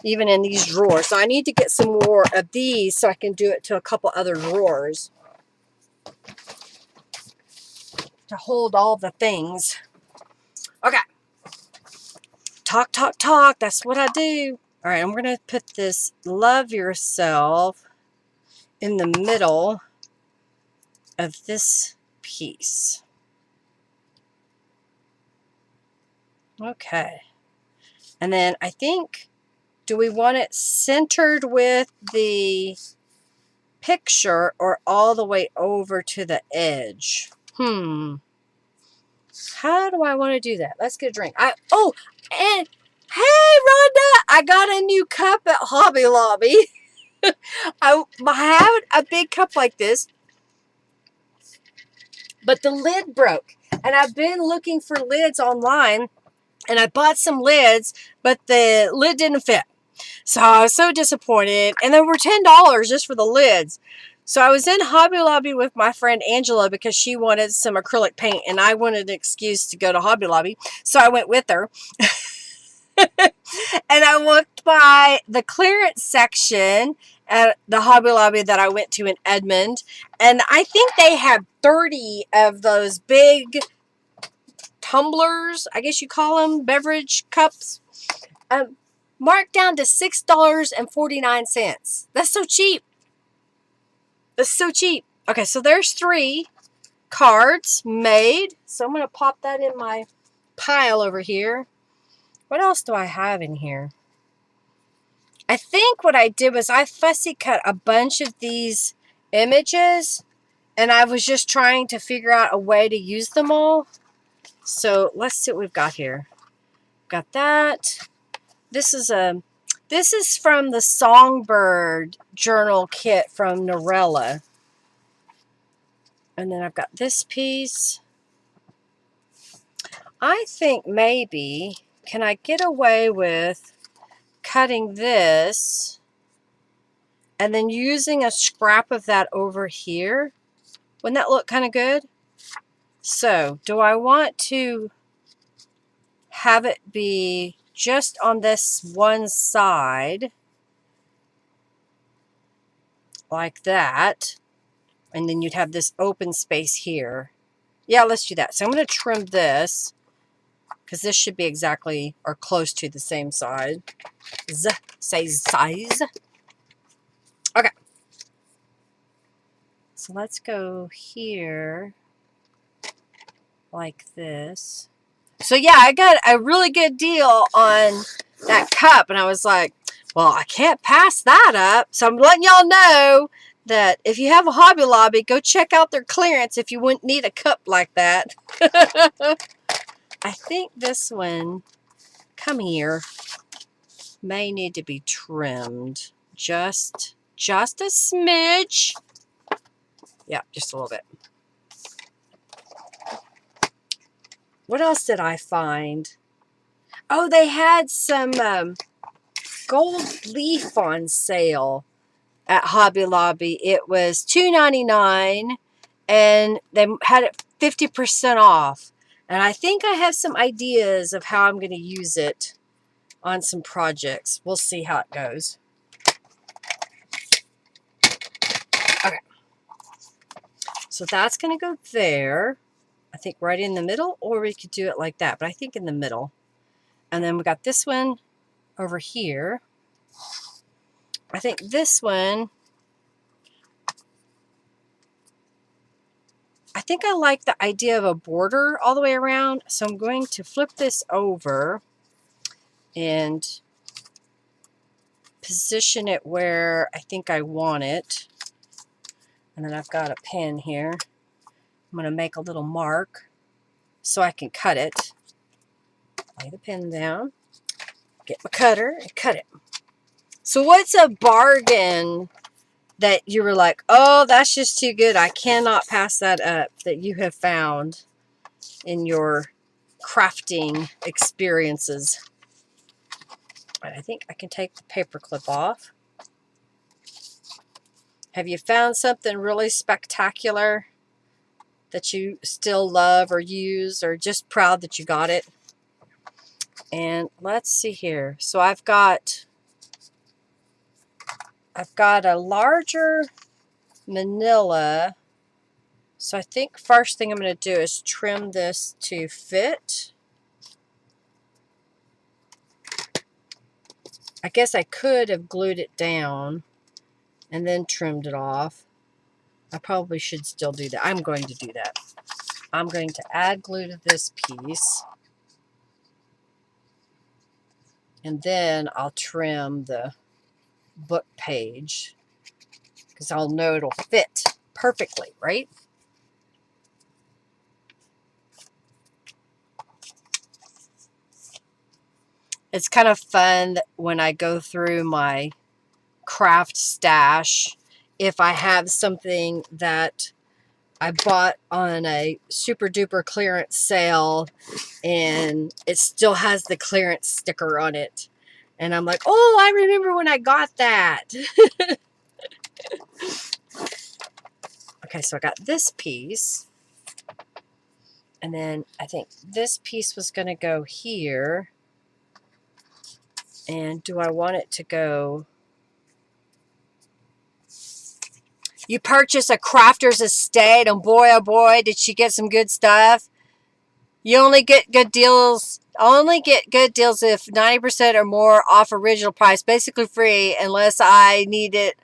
even in these drawers. So I need to get some more of these so I can do it to a couple other drawers to hold all the things. Okay. Talk, talk, talk. That's what I do. All right, I'm going to put this Love Yourself in the middle of this piece. Okay. And then I think, do we want it centered with the picture or all the way over to the edge? How do I want to do that? Let's get a drink. Oh, and hey, Rhonda, I got a new cup at Hobby Lobby. I have a big cup like this, but the lid broke. And I've been looking for lids online, and I bought some lids, but the lid didn't fit. So I was so disappointed. And they were $10 just for the lids. So I was in Hobby Lobby with my friend Angela because she wanted some acrylic paint, and I wanted an excuse to go to Hobby Lobby. So I went with her. And I walked by the clearance section at the Hobby Lobby that I went to in Edmond. And I think they had 30 of those big tumblers, I guess you call them, beverage cups, marked down to $6.49. That's so cheap. That's so cheap. Okay, so there's 3 cards made. So I'm going to pop that in my pile over here. What else do I have in here? I think what I did was I fussy cut a bunch of these images, and I was just trying to figure out a way to use them all. So let's see what we've got here. Got that. This is from the Songbird journal kit from Norella. And then I've got this piece. I think maybe, can I get away with cutting this and then using a scrap of that over here? Wouldn't that look kind of good? So, do I want to have it be just on this one side, like that, and then you'd have this open space here? Yeah, let's do that. So I'm going to trim this, because this should be exactly or close to the same size. Size. Okay. So let's go here like this. So yeah, I got a really good deal on that cup, and I was like, well, I can't pass that up. So I'm letting y'all know that if you have a Hobby Lobby, go check out their clearance if you wouldn't need a cup like that. I think this one, come here, may need to be trimmed just a smidge. Yeah, just a little bit. What else did I find? Oh, they had some gold leaf on sale at Hobby Lobby. It was $2.99, and they had it 50% off. And I think I have some ideas of how I'm going to use it on some projects. We'll see how it goes. So that's going to go there. I think right in the middle, or we could do it like that, but I think in the middle. And then we got this one over here. I think this one, I think I like the idea of a border all the way around. So I'm going to flip this over and position it where I think I want it. And then I've got a pen here. I'm going to make a little mark so I can cut it. Lay the pen down, get my cutter, and cut it. So what's a bargain that you were like, oh, that's just too good, I cannot pass that up, that you have found in your crafting experiences? Right, I think I can take the paper clip off. Have you found something really spectacular that you still love or use, or just proud that you got it? And let's see here. So I've got a larger manila. So I think first thing I'm going to do is trim this to fit. I guess I could have glued it down and then trimmed it off. I probably should still do that. I'm going to do that. I'm going to add glue to this piece. And then I'll trim the book page because I'll know it'll fit perfectly, right? It's kind of fun when I go through my craft stash, if I have something that I bought on a super duper clearance sale and it still has the clearance sticker on it, and I'm like, oh, I remember when I got that. Okay, so I got this piece, and then I think this piece was going to go here. And do I want it to go? You purchase a crafter's estate, and boy, oh boy, did she get some good stuff. You only get good deals. Only get good deals if 90% or more off original price, basically free, unless I need it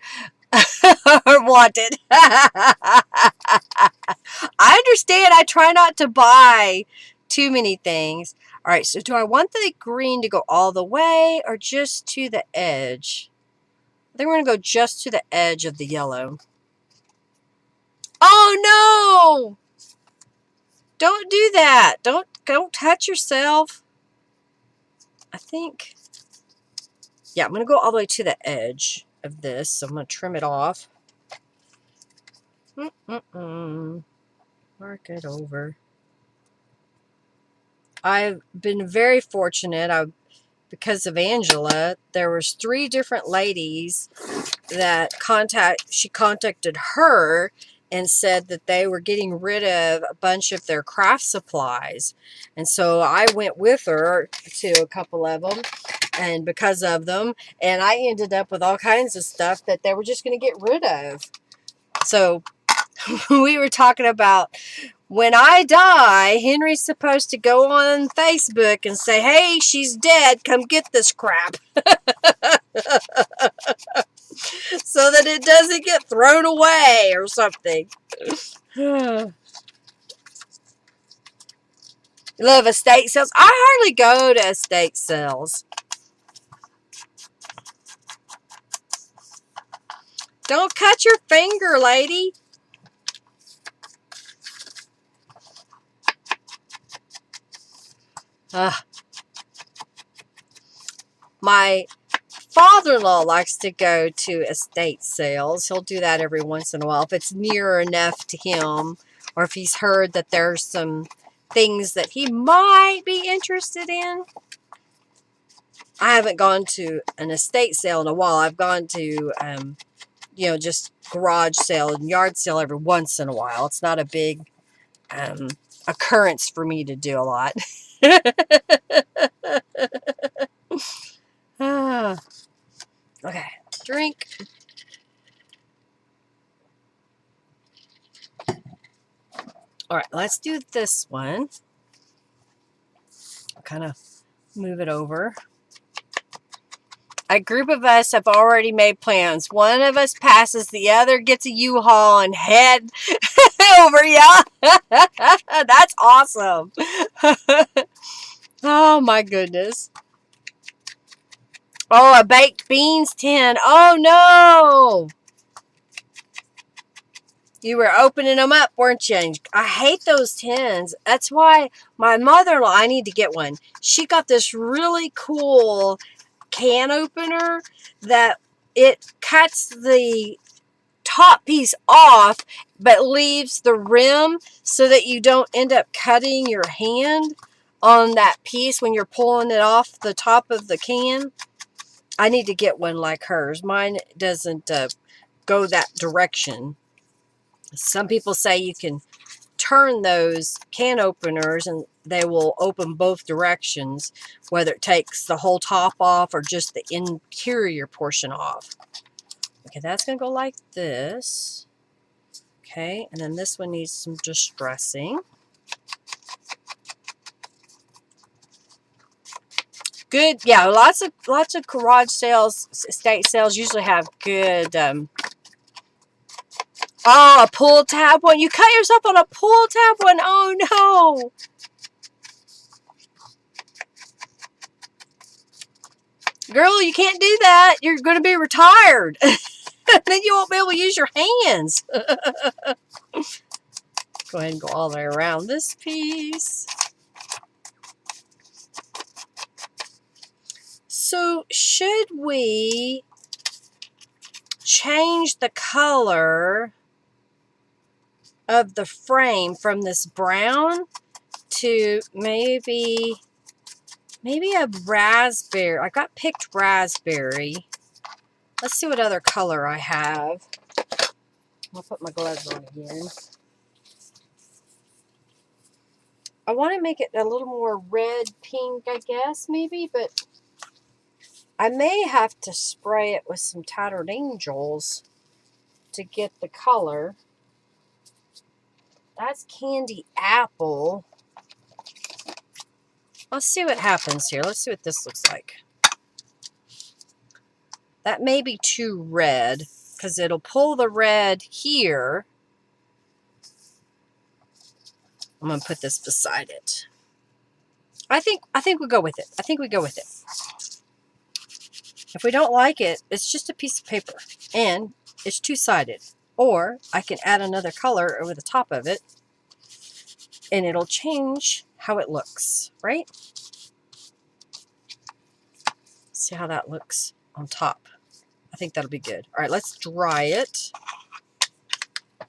or want it. I understand. I try not to buy too many things. All right, so do I want the green to go all the way or just to the edge? I think we're going to go just to the edge of the yellow. Oh, no! Don't do that. Don't touch yourself. I think, yeah, I'm going to go all the way to the edge of this. So I'm going to trim it off. Mark it over. I've been very fortunate. Because of Angela, there was 3 different ladies that she contacted her and said that they were getting rid of a bunch of their craft supplies. And so I went with her to a couple of them, and because of them, and I ended up with all kinds of stuff that they were just going to get rid of. So we were talking about, when I die, Henry's supposed to go on Facebook and say, hey, she's dead, come get this crap. So that it doesn't get thrown away or something. Love estate sales. I hardly go to estate sales. Don't cut your finger, lady. My father-in-law likes to go to estate sales. He'll do that every once in a while if it's near enough to him, or if he's heard that there's some things that he might be interested in. I haven't gone to an estate sale in a while. I've gone to, just garage sale and yard sale every once in a while. It's not a big occurrence for me to do a lot. Okay, drink. let's do this one. Kind of move it over. A group of us have already made plans. One of us passes, the other gets a U-Haul and head over. Yeah, that's awesome. Oh my goodness. Oh, a baked beans tin. Oh no. You were opening them up, weren't you? I hate those tins. That's why my mother-in-law, I need to get one. She got this really cool can opener that it cuts the top piece off but leaves the rim so that you don't end up cutting your hand on that piece when you're pulling it off the top of the can. I need to get one like hers. Mine doesn't go that direction. Some people say you can turn those can openers and they will open both directions, whether it takes the whole top off or just the interior portion off. Okay, that's going to go like this. Okay, and then this one needs some distressing. Good, yeah, lots of garage sales, estate sales usually have good oh, a pull tab one. You cut yourself on a pull tab one. Oh, no. Girl, you can't do that. You're going to be retired. Then you won't be able to use your hands. Go ahead and go all the way around this piece. So, should we change the color of the frame from this brown to maybe a raspberry? I got picked raspberry. Let's see what other color I have. I'll put my gloves on again. I want to make it a little more red pink, I guess, maybe, but I may have to spray it with some Tattered Angels to get the color. That's Candy Apple. Let's see what happens here. Let's see what this looks like. That may be too red because it'll pull the red here. I'm going to put this beside it. I think we'll go with it. I think we go with it. If we don't like it, it's just a piece of paper and it's two-sided. Or I can add another color over the top of it and it'll change how it looks, right? See how that looks on top. I think that'll be good. All right, let's dry it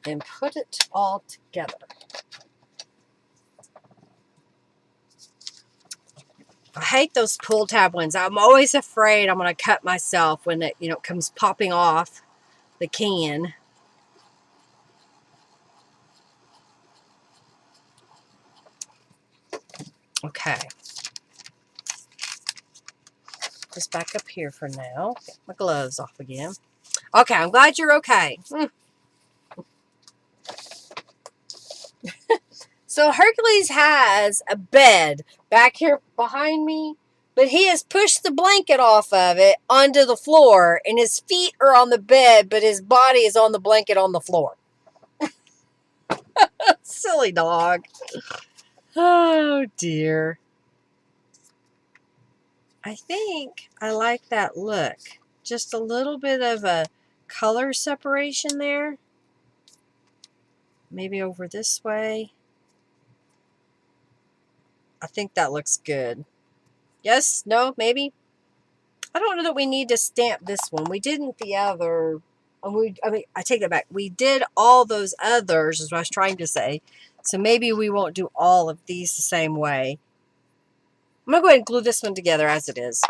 and put it all together. I hate those pull tab ones. I'm always afraid I'm going to cut myself when it, comes popping off the can. Okay. Just back up here for now. Get my gloves off again. Okay, I'm glad you're okay. So Hercules has a bed back here behind me, but he has pushed the blanket off of it onto the floor, and his feet are on the bed, but his body is on the blanket on the floor. Silly dog. Oh, dear. I think I like that look. Just a little bit of a color separation there. Maybe over this way. I think that looks good. Yes? No? Maybe? I don't know that we need to stamp this one. We didn't the other. I take that back. We did all those others, is what I was trying to say. So maybe we won't do all of these the same way. I'm going to go ahead and glue this one together as it is.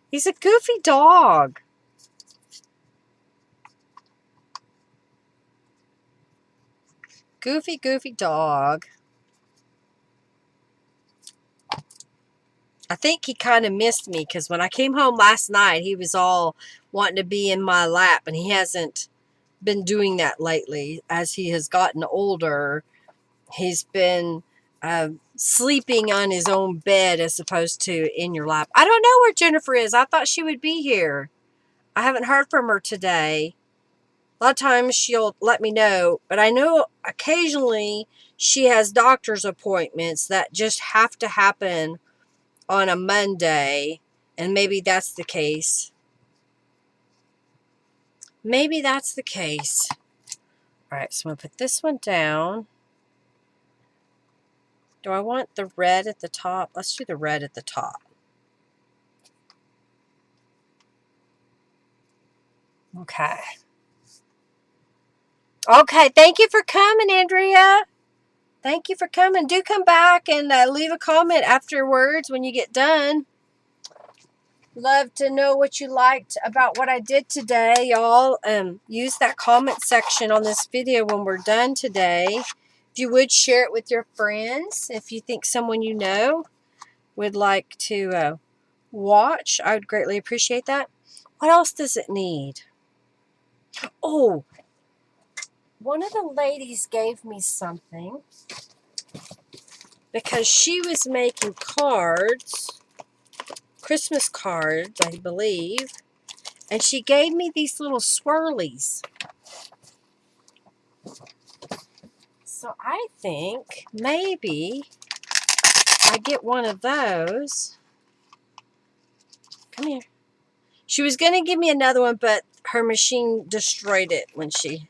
He's a goofy dog. Goofy, goofy dog. I think he kind of missed me because when I came home last night, he was all wanting to be in my lap, and he hasn't been doing that lately. As he has gotten older, He's been sleeping on his own bed as opposed to in your lap. I don't know where Jennifer is. I thought she would be here. I haven't heard from her today. A lot of times she'll let me know, but I know occasionally she has doctor's appointments that just have to happen on a Monday, and maybe that's the case. Maybe that's the case. All right, so I'm going to put this one down. Do I want the red at the top? Let's do the red at the top. Okay. Okay, thank you for coming, Andrea. Thank you for coming. Do come back and leave a comment afterwards when you get done. Love to know what you liked about what I did today, y'all. Use that comment section on this video when we're done today. If you would, share it with your friends. If you think someone you know would like to watch, I would greatly appreciate that. What else does it need? Oh, one of the ladies gave me something because she was making cards, Christmas cards, I believe, and she gave me these little swirlies. So I think maybe I get one of those. Come here. She was going to give me another one, but her machine destroyed it when she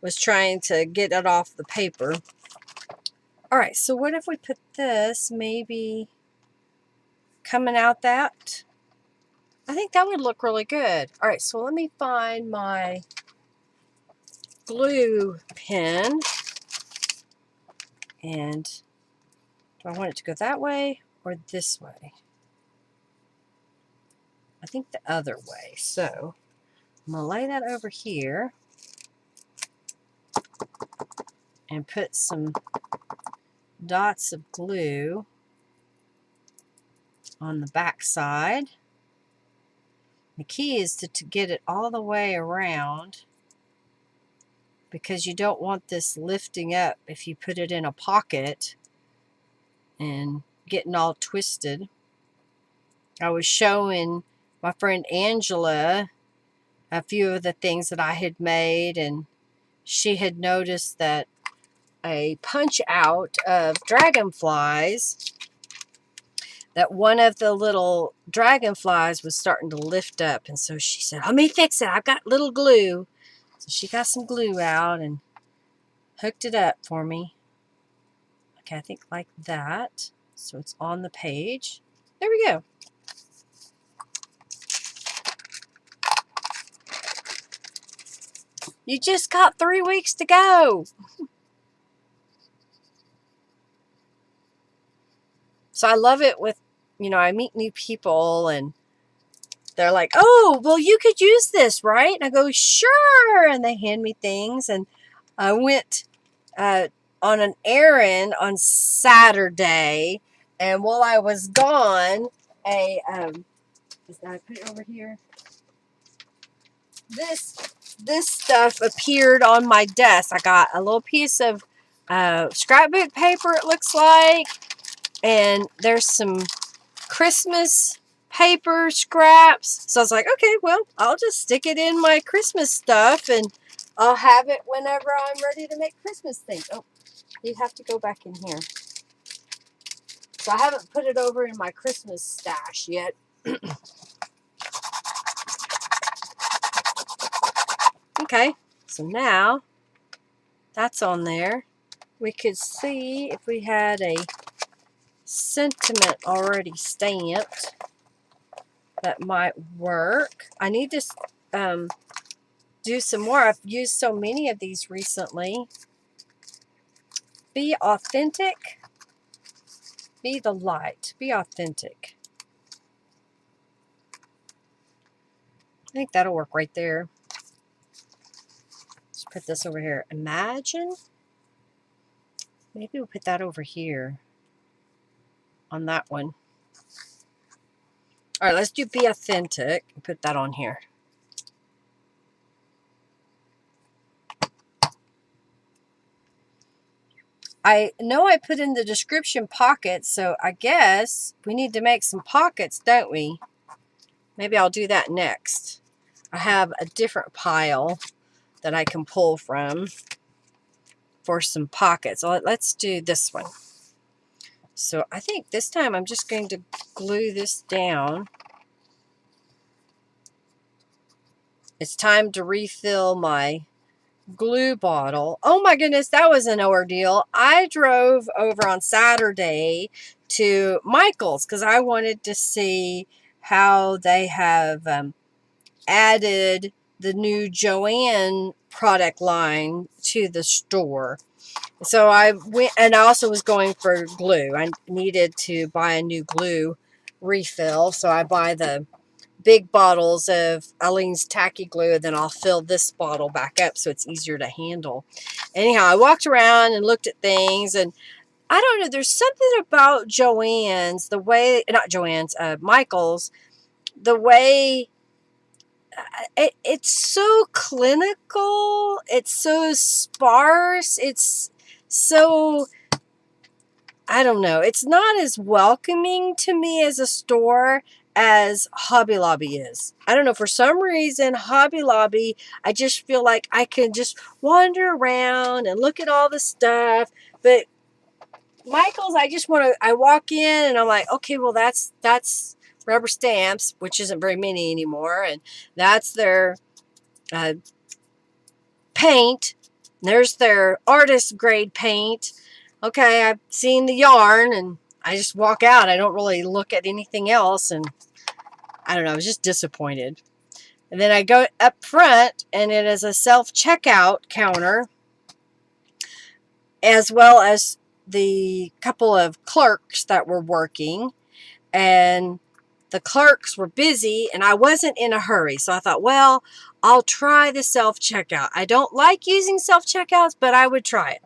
was trying to get it off the paper. All right, so what if we put this maybe coming out that? I think that would look really good. All right, so let me find my glue pen. And do I want it to go that way or this way? I think the other way. So I'm going to lay that over here and put some dots of glue on the back side. The key is to get it all the way around, because you don't want this lifting up if you put it in a pocket and getting all twisted. I was showing my friend Angela a few of the things that I had made, and she had noticed that a punch out of dragonflies, that one of the little dragonflies was starting to lift up, and so she said, let me fix it, I've got little glue. So she got some glue out and hooked it up for me. Okay, I think like that, so it's on the page. There we go. You just got 3 weeks to go. So I love it with, I meet new people and they're like, oh, well, you could use this, right? And I go, sure. And they hand me things. And I went on an errand on Saturday. And while I was gone, I put it over here. This stuff appeared on my desk. I got a little piece of scrapbook paper, it looks like. And there's some Christmas paper scraps. So I was like, okay, well, I'll just stick it in my Christmas stuff and I'll have it whenever I'm ready to make Christmas things. Oh, you have to go back in here. So I haven't put it over in my Christmas stash yet. Okay, so now that's on there. We could see if we had a sentiment already stamped. That might work. I need to do some more. I've used so many of these recently. Be authentic. Be the light. Be authentic. I think that'll work right there. Let's put this over here. Imagine. Maybe we'll put that over here on that one. All right, let's do be authentic and put that on here. I know I put in the description pockets, so I guess we need to make some pockets, don't we? Maybe I'll do that next. I have a different pile that I can pull from for some pockets. Let's do this one. So I think this time I'm just going to glue this down. It's time to refill my glue bottle. Oh my goodness, that was an ordeal. I drove over on Saturday to Michael's because I wanted to see how they have added the new Joanne product line to the store. So I went, and I also was going for glue. I needed to buy a new glue refill, so I buy the big bottles of Eileen's tacky glue, and then I'll fill this bottle back up so it's easier to handle. Anyhow, I walked around and looked at things, and I don't know, there's something about Joann's, the way, not Joann's, Michael's, the way it's so clinical, it's so sparse, it's so, I don't know, it's not as welcoming to me as a store as Hobby Lobby is. I don't know, for some reason, Hobby Lobby, I just feel like I can just wander around and look at all the stuff, but Michael's, I just want to, I walk in and I'm like, okay, well, that's rubber stamps, which isn't very many anymore, and that's their paint. There's their artist grade paint. Okay, I've seen the yarn, and I just walk out. I don't really look at anything else, and I don't know, I was just disappointed. And then I go up front, and it is a self-checkout counter, as well as the couple of clerks that were working, and the clerks were busy, and I wasn't in a hurry. So I thought, well, I'll try the self-checkout. I don't like using self-checkouts, but I would try it.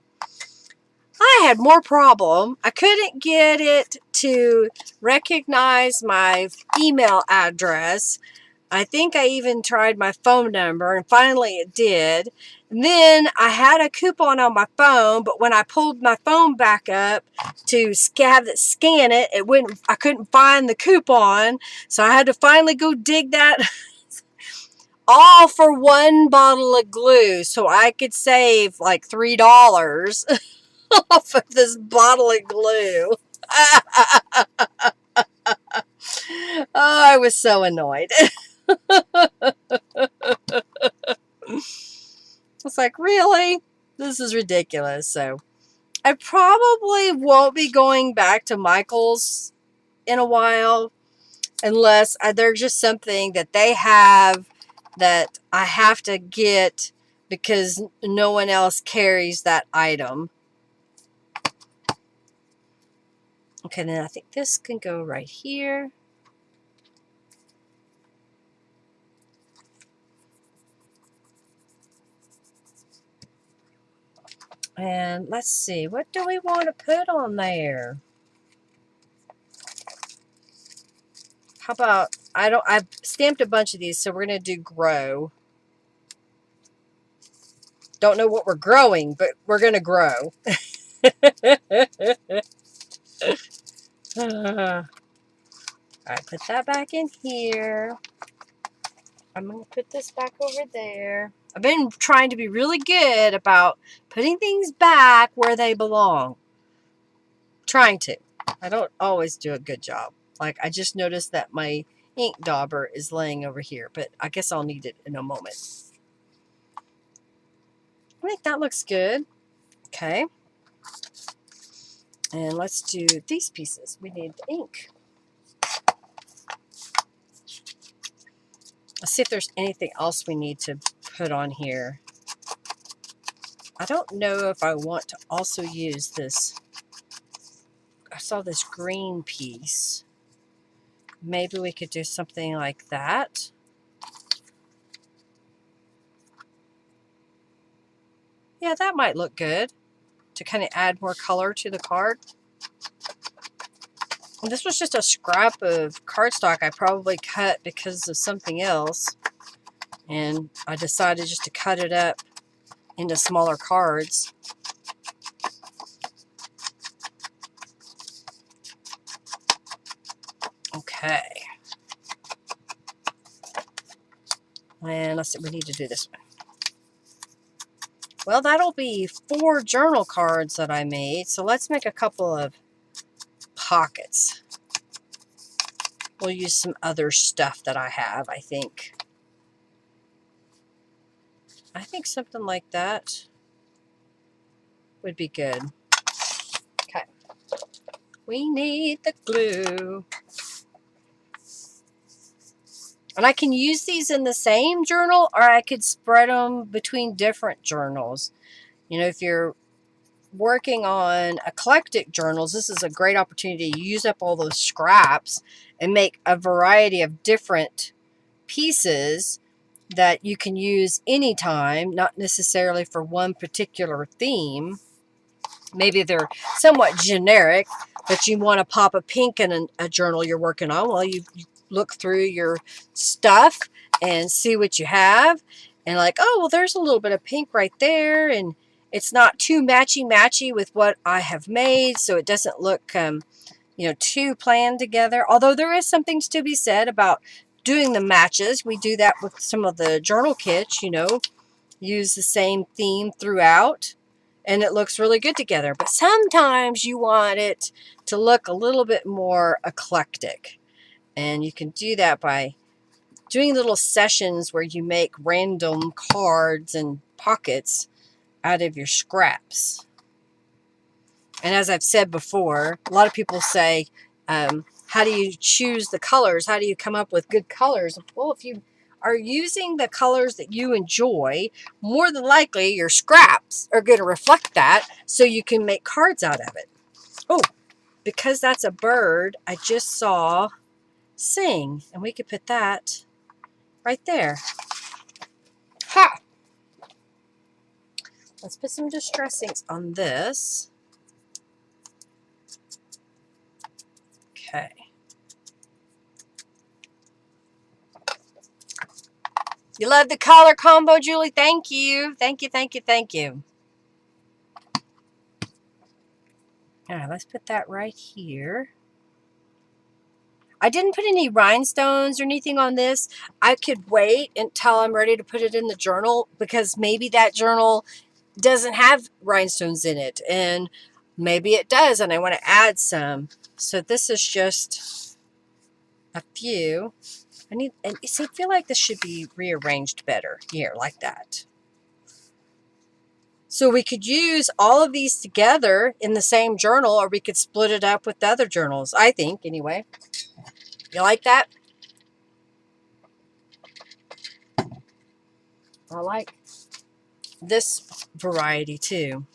I had more problem. I couldn't get it to recognize my email address. I think I even tried my phone number, and finally it did. And then I had a coupon on my phone, but when I pulled my phone back up to scan it, it wouldn't. I couldn't find the coupon, so I had to finally go dig that all for one bottle of glue, so I could save like $3 off of this bottle of glue. Oh, I was so annoyed. It's like, really? This is ridiculous. So I probably won't be going back to Michael's in a while unless there's just something that they have that I have to get because no one else carries that item. Okay, then I think this can go right here. And let's see, what do we want to put on there? How about, I've stamped a bunch of these, so we're going to do grow. Don't know what we're growing, but we're going to grow. Alright, put that back in here. I'm going to put this back over there. I've been trying to be really good about putting things back where they belong. Trying to. I don't always do a good job. Like, I just noticed that my ink dauber is laying over here, but I guess I'll need it in a moment. I think that looks good. Okay. And let's do these pieces. We need the ink. Let's see if there's anything else we need to put on here. I don't know if I want to also use this. I saw this green piece. Maybe we could do something like that. Yeah, that might look good to kind of add more color to the card. And this was just a scrap of cardstock I probably cut because of something else. And I decided just to cut it up into smaller cards. Okay. And let's see, we need to do this one. Well, that'll be 4 journal cards that I made. So let's make a couple of pockets. We'll use some other stuff that I have, I think. I think something like that would be good. Okay. We need the glue. And I can use these in the same journal, or I could spread them between different journals. You know, if you're working on eclectic journals, this is a great opportunity to use up all those scraps and make a variety of different pieces that you can use anytime, not necessarily for one particular theme. Maybe they're somewhat generic, but you want to pop a pink in a journal you're working on. Well, you look through your stuff and see what you have. And like, oh, well, there's a little bit of pink right there. And it's not too matchy-matchy with what I have made. So it doesn't look, too planned together. Although there is something to be said about doing the matches. We do that with some of the journal kits, use the same theme throughout. And it looks really good together. But sometimes you want it to look a little bit more eclectic. And you can do that by doing little sessions where you make random cards and pockets out of your scraps. And as I've said before, a lot of people say, how do you choose the colors? How do you come up with good colors? Well, if you are using the colors that you enjoy, more than likely your scraps are going to reflect that, so you can make cards out of it. Oh, because that's a bird I just saw sing, and we could put that right there. Ha! Let's put some distressings on this. Okay. You love the color combo, Julie? Thank you. Thank you, thank you, thank you. All right, let's put that right here. I didn't put any rhinestones or anything on this. I could wait until I'm ready to put it in the journal, because maybe that journal doesn't have rhinestones in it, and maybe it does, and I want to add some. So this is just a few. I feel like this should be rearranged better here, like that. So we could use all of these together in the same journal, or we could split it up with the other journals, I think, anyway. You like that? I like this variety too.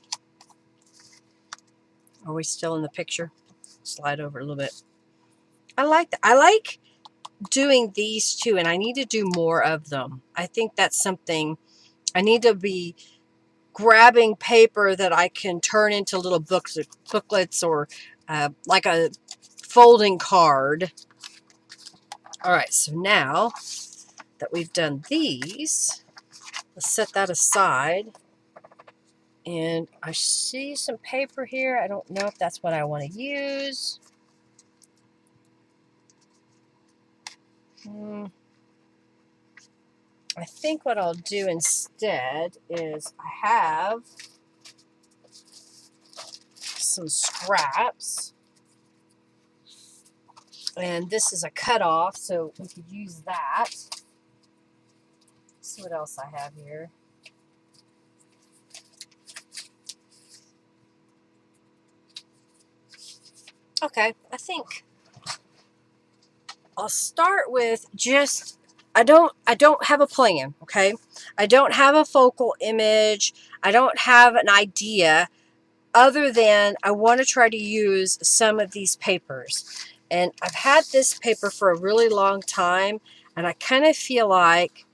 Are we still in the picture? Slide over a little bit. I like that. I like doing these too, and I need to do more of them. I think that's something I need to be grabbing paper that I can turn into little booklets, or like a folding card. All right, so now that we've done these, let's set that aside. And I see some paper here. I don't know if that's what I want to use. I think what I'll do instead is I have some scraps. And this is a cutoff, so we could use that. Let's see what else I have here. Okay, I think I'll start with just, I don't have a plan, okay? I don't have a focal image. I don't have an idea, other than I want to try to use some of these papers. And I've had this paper for a really long time, and I kind of feel like,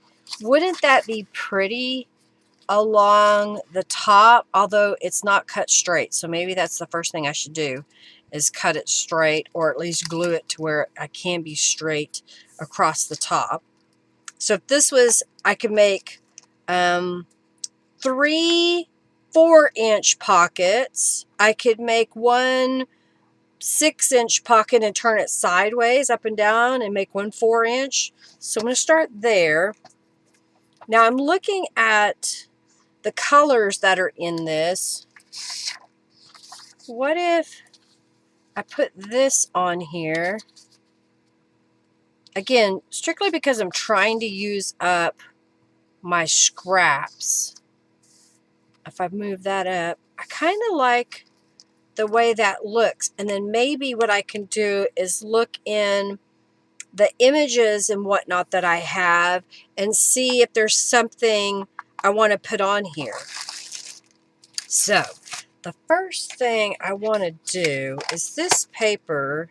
wouldn't that be pretty along the top, although it's not cut straight. So maybe that's the first thing I should do, is cut it straight, or at least glue it to where I can be straight across the top. So if this was, I could make 3 4-inch pockets. I could make one 6-inch pocket and turn it sideways up and down and make one 4-inch. So I'm going to start there. Now I'm looking at the colors that are in this. What if I put this on here? Again, strictly because I'm trying to use up my scraps. If I move that up, I kind of like the way that looks. And then maybe what I can do is look in the images and whatnot that I have and see if there's something I want to put on here. So the first thing I want to do is, this paper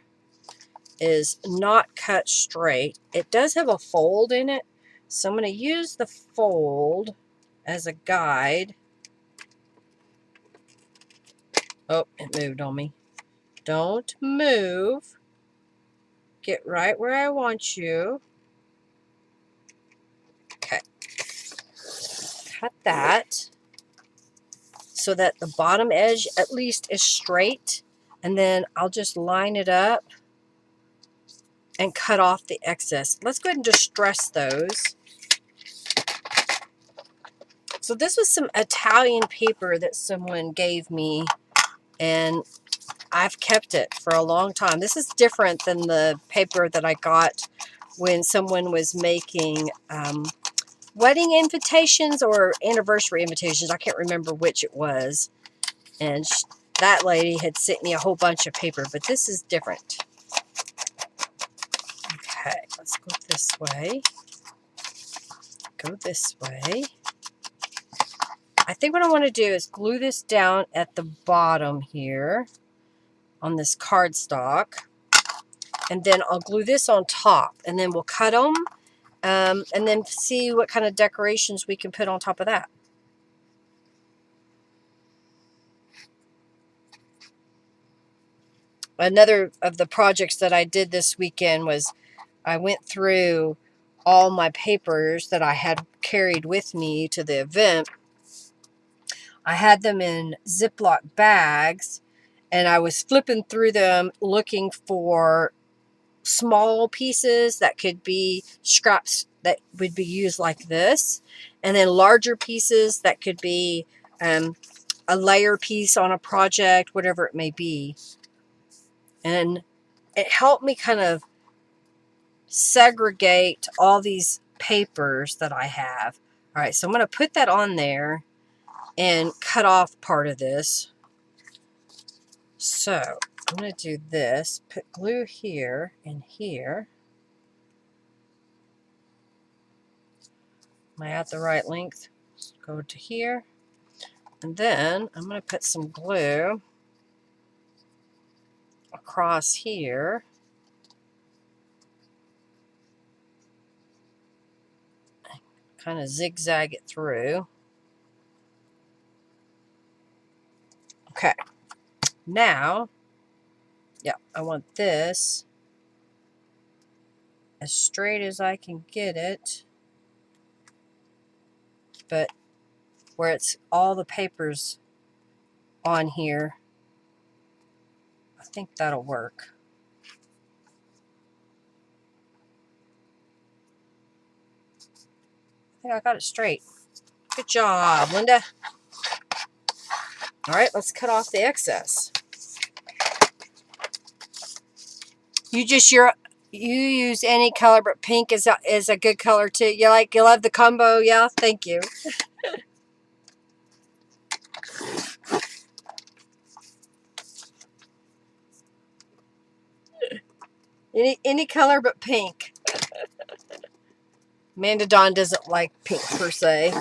is not cut straight. It does have a fold in it, so I'm going to use the fold as a guide. Oh, it moved on me. Don't move. Get right where I want you. Okay. Cut that so that the bottom edge at least is straight, and then I'll just line it up and cut off the excess. Let's go ahead and distress those. So this was some Italian paper that someone gave me, and I've kept it for a long time. This is different than the paper that I got when someone was making wedding invitations or anniversary invitations. I can't remember which it was. And that lady had sent me a whole bunch of paper, but this is different. Okay, let's go this way. Go this way. I think what I want to do is glue this down at the bottom here on this cardstock. And then I'll glue this on top. And then we'll cut them. And then see what kind of decorations we can put on top of that. Another of the projects that I did this weekend was I went through all my papers that I had carried with me to the event. I had them in Ziploc bags, and I was flipping through them looking for small pieces that could be scraps that would be used like this, and then larger pieces that could be a layer piece on a project, whatever it may be. And it helped me kind of segregate all these papers that I have. All right, so I'm going to put that on there and cut off part of this. So I'm going to do this, put glue here and here. Am I at the right length? Go to here. And then I'm going to put some glue across here. Kind of zigzag it through. Okay. Now, yeah, I want this as straight as I can get it, but where it's all the papers on here, I think that'll work. I think I got it straight. Good job, Linda. All right, let's cut off the excess. You use any color, but pink is a good color too. You love the combo, yeah? Thank you. Any color but pink. Amanda Dawn doesn't like pink per se.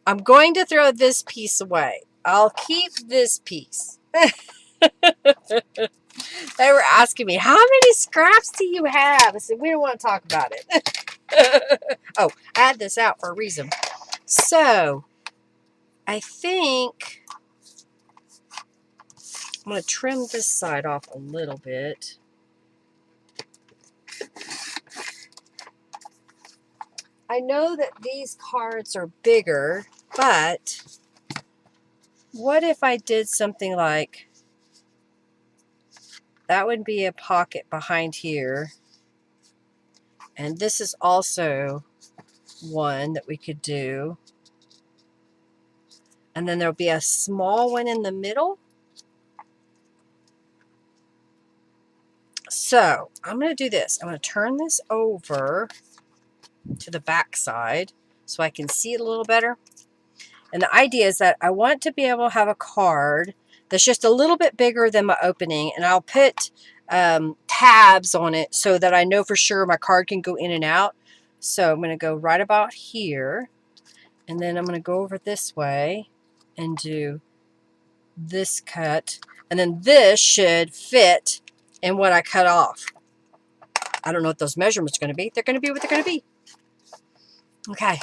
I'm going to throw this piece away. I'll keep this piece. They were asking me, how many scraps do you have? I said, we don't want to talk about it. Oh, I had this out for a reason. So, I think I'm going to trim this side off a little bit. I know that these cards are bigger, but what if I did something like that would be a pocket behind here. And this is also one that we could do. And then there'll be a small one in the middle. So I'm going to do this. I'm going to turn this over to the back side so I can see it a little better. And the idea is that I want to be able to have a card that's just a little bit bigger than my opening. And I'll put tabs on it so that I know for sure my card can go in and out. So I'm going to go right about here. And then I'm going to go over this way and do this cut. And then this should fit in what I cut off. I don't know what those measurements are going to be. They're going to be what they're going to be. Okay.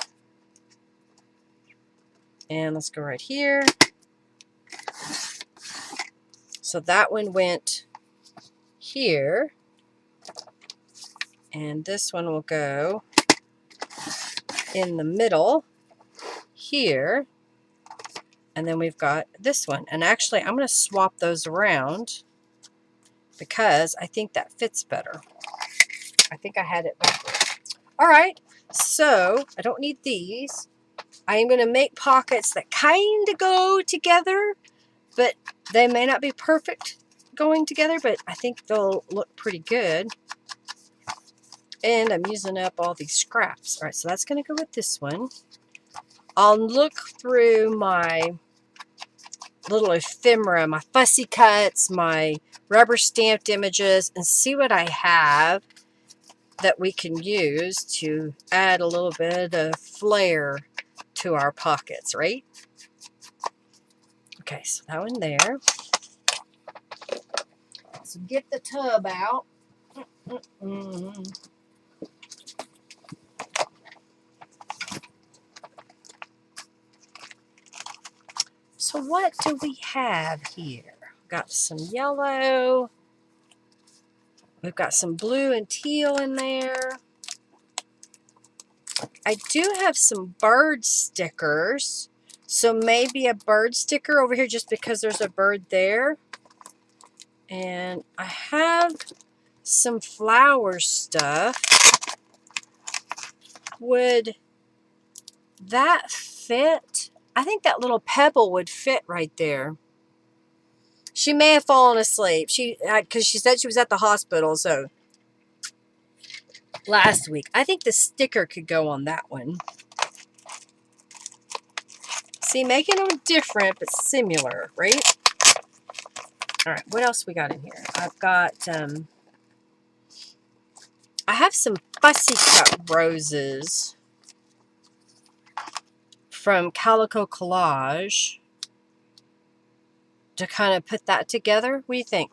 And let's go right here. So that one went here. And this one will go in the middle here. And then we've got this one. And actually, I'm going to swap those around because I think that fits better. I think I had it backwards. All right. So I don't need these. I am going to make pockets that kind of go together, but they may not be perfect going together, but I think they'll look pretty good. And I'm using up all these scraps. All right, so that's going to go with this one. I'll look through my little ephemera, my fussy cuts, my rubber stamped images, and see what I have that we can use to add a little bit of flair to our pockets, right? Okay, so that one there. So get the tub out. So what do we have here? We've got some yellow. We've got some blue and teal in there. I do have some bird stickers. So maybe a bird sticker over here just because there's a bird there. And I have some flower stuff. Would that fit? I think that little pebble would fit right there. She may have fallen asleep. Because she said she was at the hospital, so last week. I think the sticker could go on that one. See, making them different but similar, right? All right, what else we got in here? I've got, I have some fussy cut roses from Calico Collage to kind of put that together. What do you think?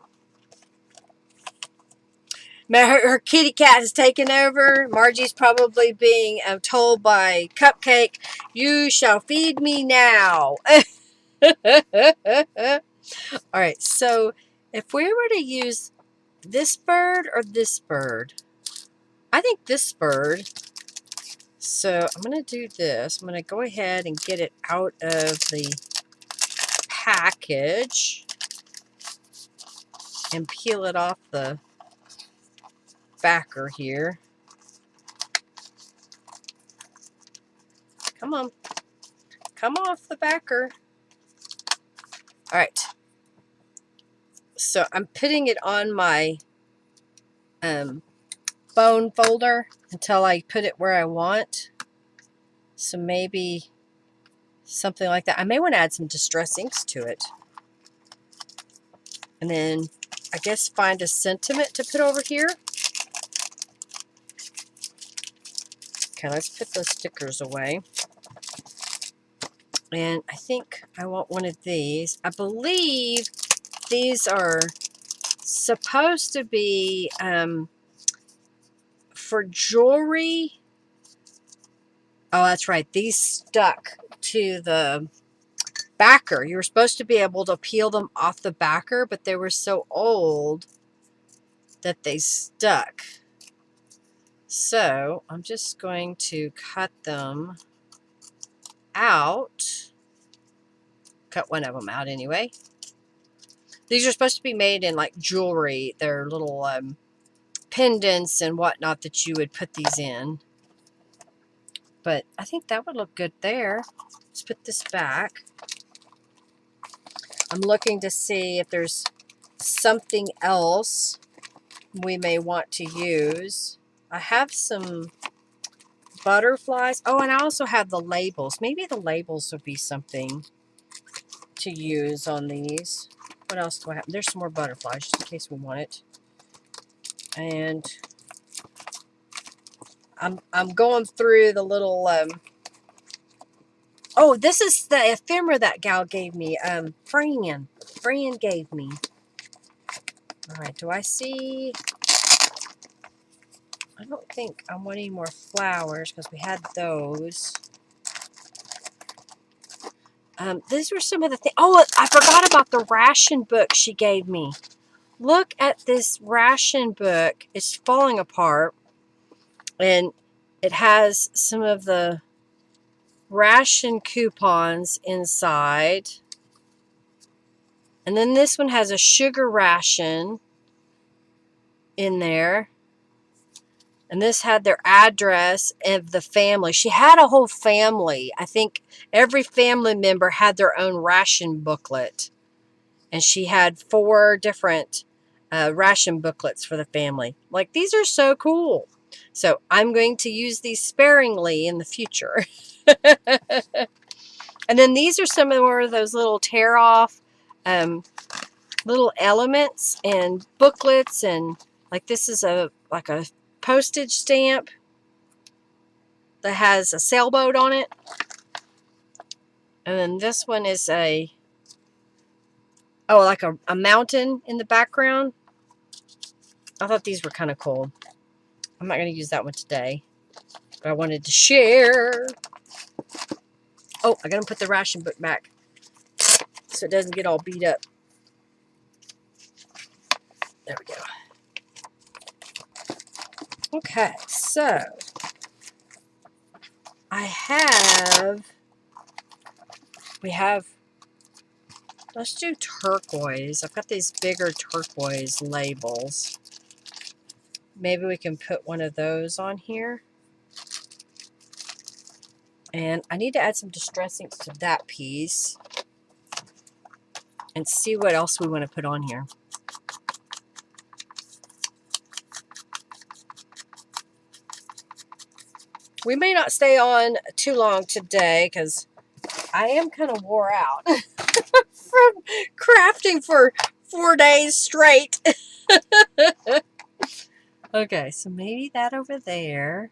Her kitty cat has taken over. Margie's probably being told by Cupcake, "You shall feed me now." All right, so if we were to use this bird or this bird, I think this bird. So I'm going to do this. I'm going to go ahead and get it out of the package and peel it off the backer here. Come on. Come off the backer. All right. So I'm putting it on my phone folder until I put it where I want. So maybe something like that. I may want to add some distress inks to it. And then I guess find a sentiment to put over here. Okay, let's put those stickers away. And I think I want one of these. I believe these are supposed to be for jewelry. Oh, that's right. These stuck to the backer. You were supposed to be able to peel them off the backer, but they were so old that they stuck. So I'm just going to cut them out. Cut one of them out anyway. These are supposed to be made in like jewelry. They're little pendants and whatnot that you would put these in. But I think that would look good there. Let's put this back. I'm looking to see if there's something else we may want to use. I have some butterflies. Oh, and I also have the labels. Maybe the labels would be something to use on these. What else do I have? There's some more butterflies just in case we want it. And I'm going through the little oh, this is the ephemera that gal gave me. Fran gave me. All right, do I see? I don't think I want any more flowers because we had those. These were some of the things. Oh, I forgot about the ration book she gave me. Look at this ration book. It's falling apart. And it has some of the ration coupons inside. And then this one has a sugar ration in there. And this had their address of the family. She had a whole family. I think every family member had their own ration booklet. And she had 4 different ration booklets for the family. Like, these are so cool. So I'm going to use these sparingly in the future. And then these are some more of those little tear off little elements and booklets. And like, this is like a postage stamp that has a sailboat on it. And then this one is like a mountain in the background. I thought these were kind of cool. I'm not going to use that one today, but I wanted to share. Oh, I got to put the ration book back so it doesn't get all beat up. There we go. Okay, so let's do turquoise. I've got these bigger turquoise labels. Maybe we can put one of those on here. And I need to add some distress inks to that piece and see what else we want to put on here. We may not stay on too long today because I am kind of wore out from crafting for 4 days straight. Okay, so maybe that over there.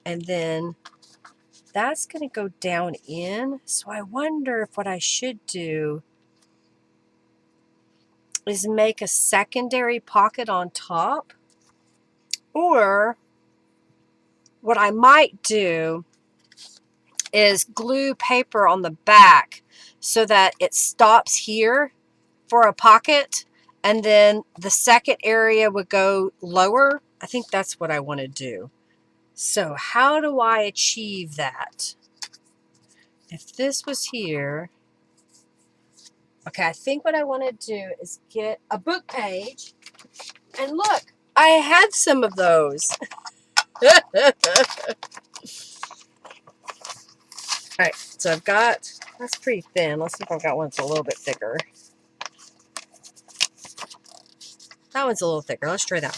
And then that's going to go down in. So I wonder if what I should do is make a secondary pocket on top. Or what I might do is glue paper on the back so that it stops here for a pocket, and then the second area would go lower. I think that's what I want to do. So how do I achieve that? If this was here, okay, I think what I want to do is get a book page, and look, I had some of those. All right, so I've got, that's pretty thin. Let's see if I've got one that's a little bit thicker. That one's a little thicker. Let's try that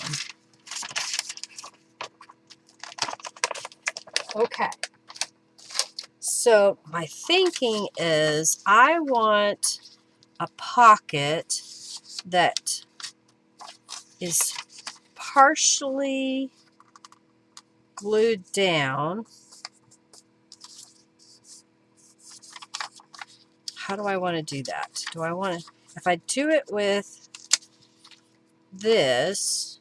one. Okay. So my thinking is I want a pocket that is partially glued down. How do I want to do that? Do I want to, if I do it with this,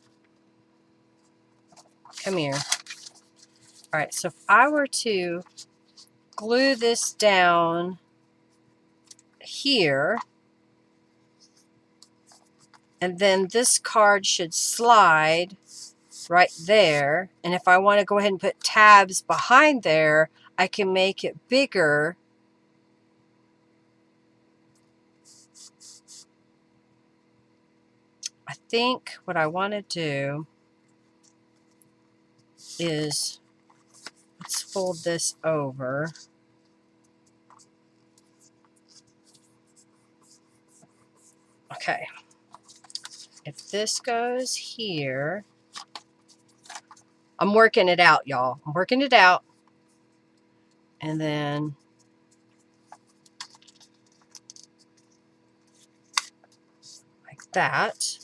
come here. All right, so if I were to glue this down here, and then this card should slide right there. And if I want to go ahead and put tabs behind there, I can make it bigger. I think what I want to do is, let's fold this over. Okay. If this goes here, I'm working it out, y'all. I'm working it out. And then like that.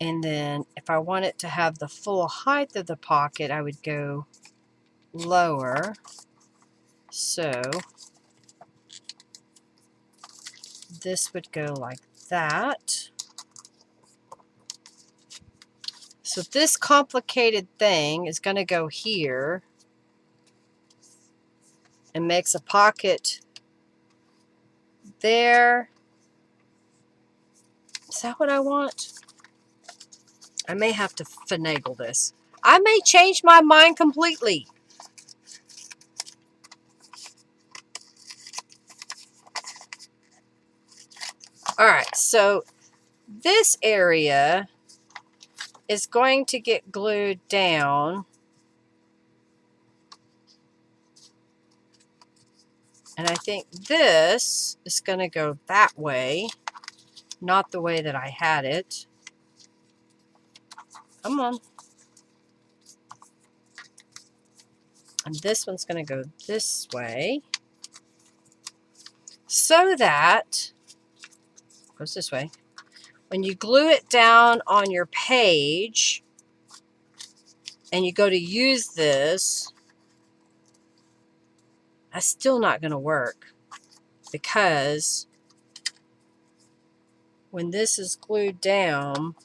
And then if I want it to have the full height of the pocket, I would go lower. So this would go like that. So this complicated thing is going to go here and makes a pocket there. Is that what I want? I may have to finagle this. I may change my mind completely. All right, so this area is going to get glued down. And I think this is going to go that way, not the way that I had it. Come on. And this one's going to go this way. So that, goes this way, when you glue it down on your page and you go to use this, that's still not going to work, because when this is glued down,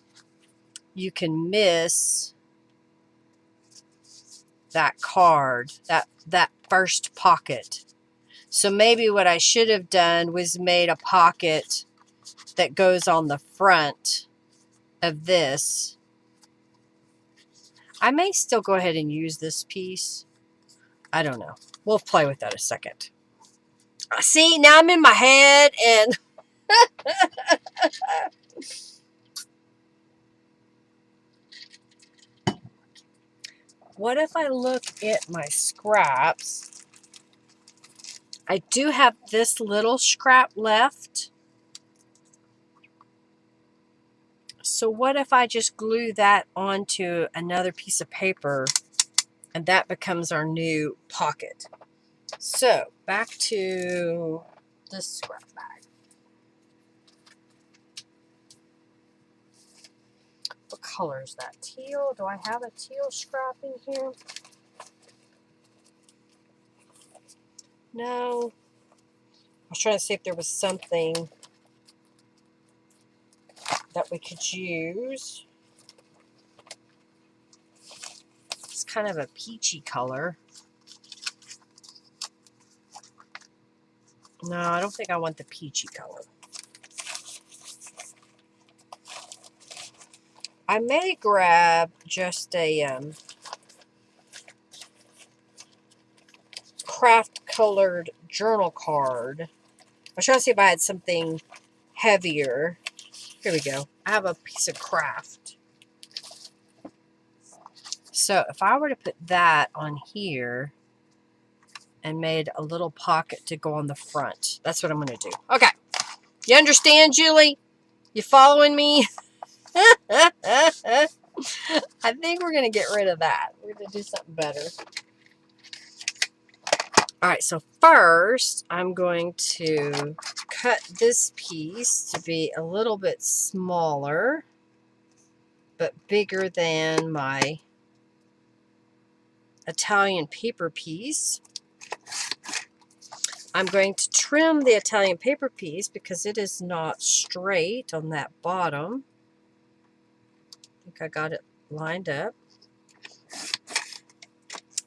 you can miss that card, that first pocket. So maybe what I should have done was made a pocket that goes on the front of this. I may still go ahead and use this piece. I don't know. We'll play with that a second. See, now I'm in my head and what if I look at my scraps? I do have this little scrap left. So what if I just glue that onto another piece of paper and that becomes our new pocket? So back to this scrap bag. What color is that? Teal? Do I have a teal scrap in here? No. I was trying to see if there was something that we could use. It's kind of a peachy color. No, I don't think I want the peachy color. I may grab just a craft colored journal card. I was trying to see if I had something heavier. Here we go. I have a piece of craft. So if I were to put that on here and made a little pocket to go on the front, that's what I'm going to do. Okay. You understand, Julie? You following me? I think we're going to get rid of that. We're going to do something better. All right, so first I'm going to cut this piece to be a little bit smaller, but bigger than my Italian paper piece. I'm going to trim the Italian paper piece because it is not straight on that bottom. I think I got it lined up.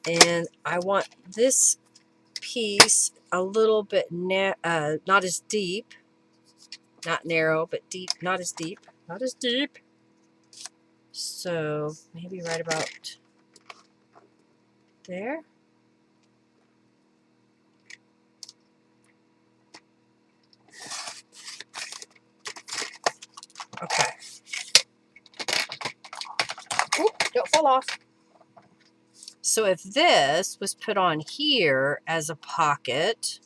And I want this piece a little bit not as deep, not narrow, but deep, not as deep, not as deep. So maybe right about there. fall off. So if this was put on here as a pocket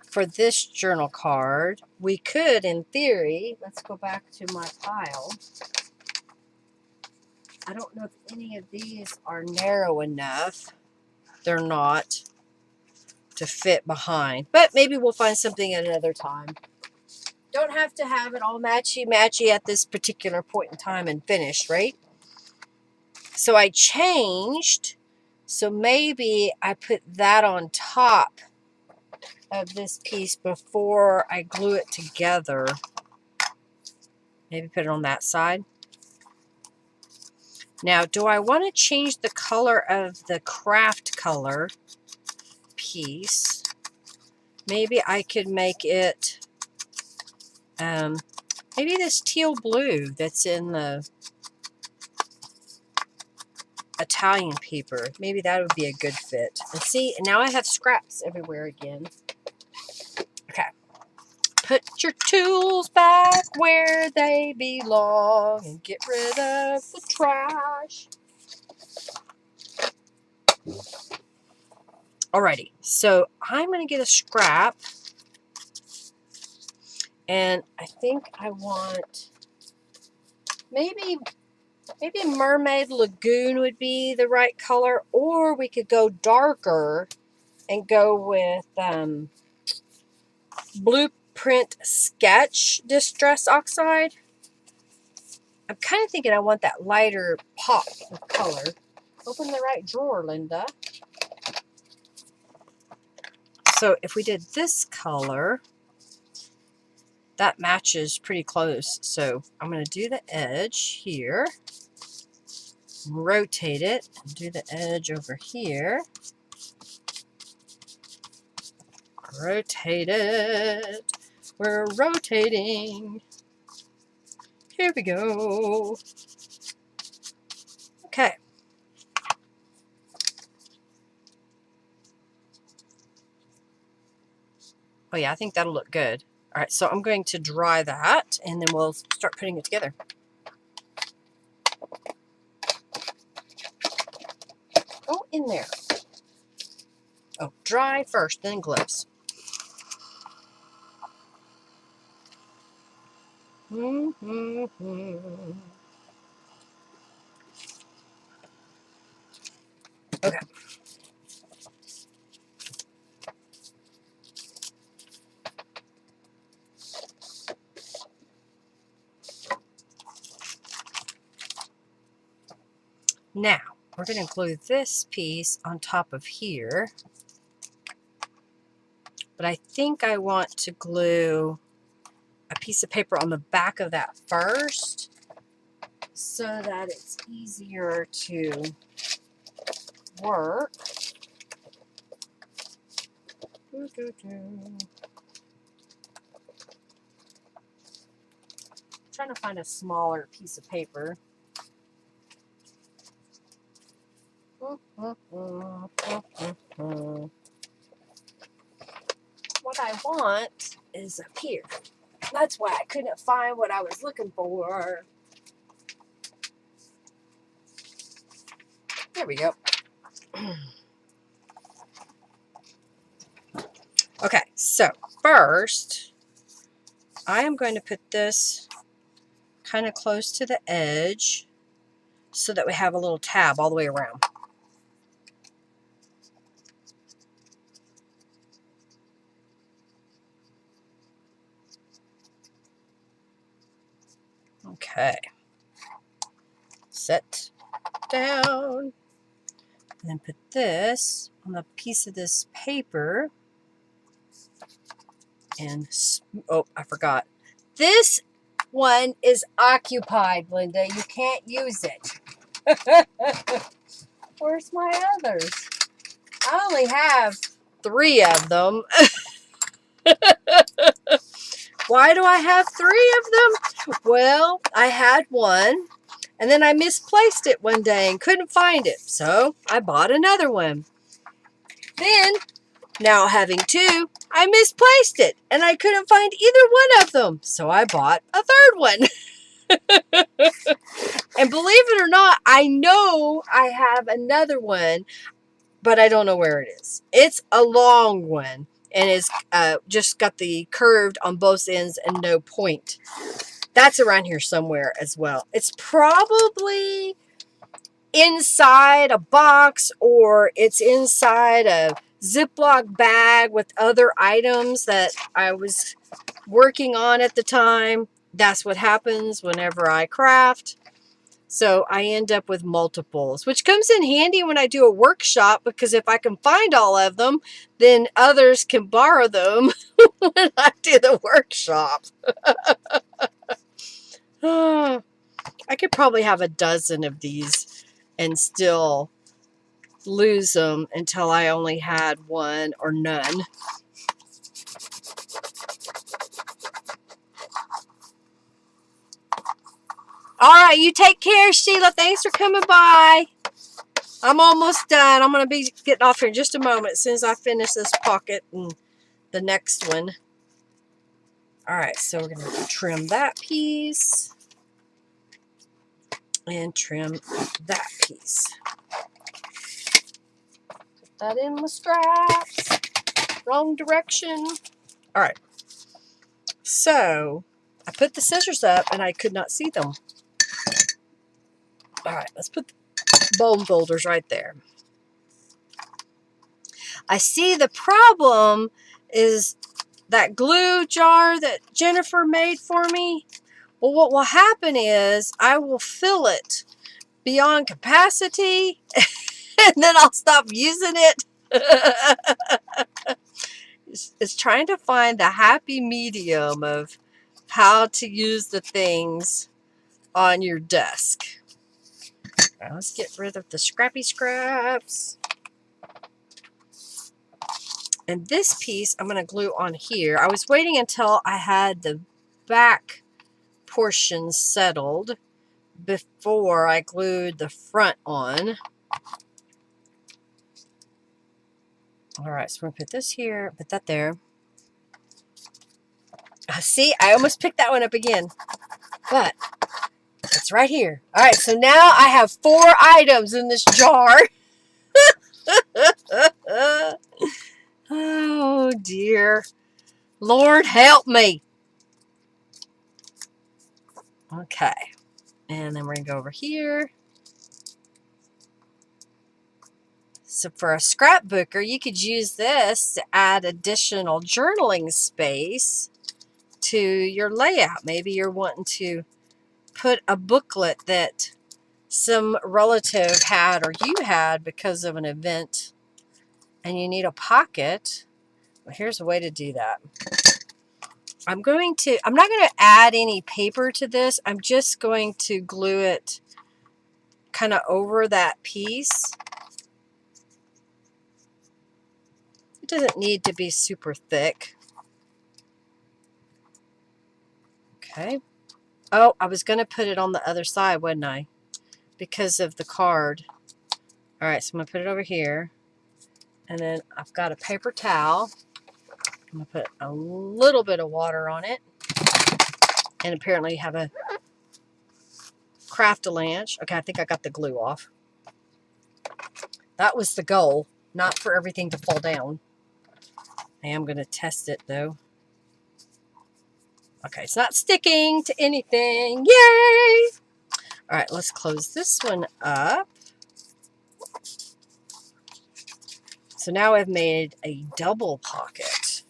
for this journal card, we could, in theory, let's go back to my pile. I don't know if any of these are narrow enough. They're not to fit behind, but maybe we'll find something at another time. Don't have to have it all matchy-matchy at this particular point in time and finished, right? So I changed, so maybe I put that on top of this piece before I glue it together. Maybe put it on that side. Now, do I want to change the color of the craft color piece? Maybe I could make it, maybe this teal blue that's in the Italian paper. Maybe that would be a good fit. And see, now I have scraps everywhere again. Okay. Put your tools back where they belong and get rid of the trash. Alrighty, so I'm going to get a scrap. And I think I want maybe Mermaid Lagoon would be the right color, or we could go darker and go with Blueprint Sketch Distress Oxide. I'm kind of thinking I want that lighter pop of color. Open the right drawer, Linda. So if we did this color, that matches pretty close. So I'm going to do the edge here, rotate it, do the edge over here, rotate it. We're rotating. Here we go. Okay. Oh yeah, I think that'll look good. All right, so I'm going to dry that, and then we'll start putting it together. Go in there. Oh, dry first, then gloves. Okay. Now, we're going to glue this piece on top of here. But I think I want to glue a piece of paper on the back of that first so that it's easier to work. Trying to find a smaller piece of paper. What I want is up here. That's why I couldn't find what I was looking for. There we go. Okay, so first, I am going to put this kind of close to the edge so that we have a little tab all the way around. Okay. Set down. And then put this on a piece of this paper. And, oh, I forgot. This one is occupied, Linda. You can't use it. Where's my others? I only have 3 of them. Why do I have 3 of them? Well, I had one, and then I misplaced it one day and couldn't find it. So I bought another one. Then, now having 2, I misplaced it, and I couldn't find either one of them. So I bought a 3rd one. And believe believe it or not, I know I have another one, but I don't know where it is. It's a long one, and it's just got the curved on both ends and no point. That's around here somewhere as well. It's probably inside a box, or it's inside a Ziploc bag with other items that I was working on at the time. That's what happens whenever I craft. So I end up with multiples, which comes in handy when I do a workshop, because if I can find all of them, then others can borrow them when I do the workshop. I could probably have a dozen of these and still lose them until I only had one or none. All right, you take care, Sheila. Thanks for coming by. I'm almost done. I'm going to be getting off here in just a moment as soon as I finish this pocket and the next one. All right, so we're going to trim that piece and trim that piece. Put that in my scraps. Wrong direction. All right. So I put the scissors up and I could not see them. All right, let's put the bone folders right there. I see the problem is that glue jar that Jennifer made for me. Well, what will happen is I will fill it beyond capacity and then I'll stop using it. It's trying to find the happy medium of how to use the things on your desk. Right, let's get rid of the scrappy scraps. And this piece I'm going to glue on here. I was waiting until I had the back portion settled before I glued the front on. All right, so we're going to put this here, put that there. See, I almost picked that one up again, but it's right here. All right, so now I have 4 items in this jar. Oh, dear. Lord, help me. Okay, and then we're going to go over here. So for a scrapbooker, you could use this to add additional journaling space to your layout. Maybe you're wanting to put a booklet that some relative had or you had because of an event and you need a pocket. Well, here's a way to do that. I'm not going to add any paper to this. I'm just going to glue it kind of over that piece. It doesn't need to be super thick. Okay. Oh, I was going to put it on the other side, wasn't I? Because of the card. All right, so I'm going to put it over here. And then I've got a paper towel. I'm going to put a little bit of water on it. And apparently have a craft-a-lanch. Okay, I think I got the glue off. That was the goal, not for everything to fall down. I am going to test it, though. Okay, it's not sticking to anything. Yay! All right, let's close this one up. So now I've made a double pocket.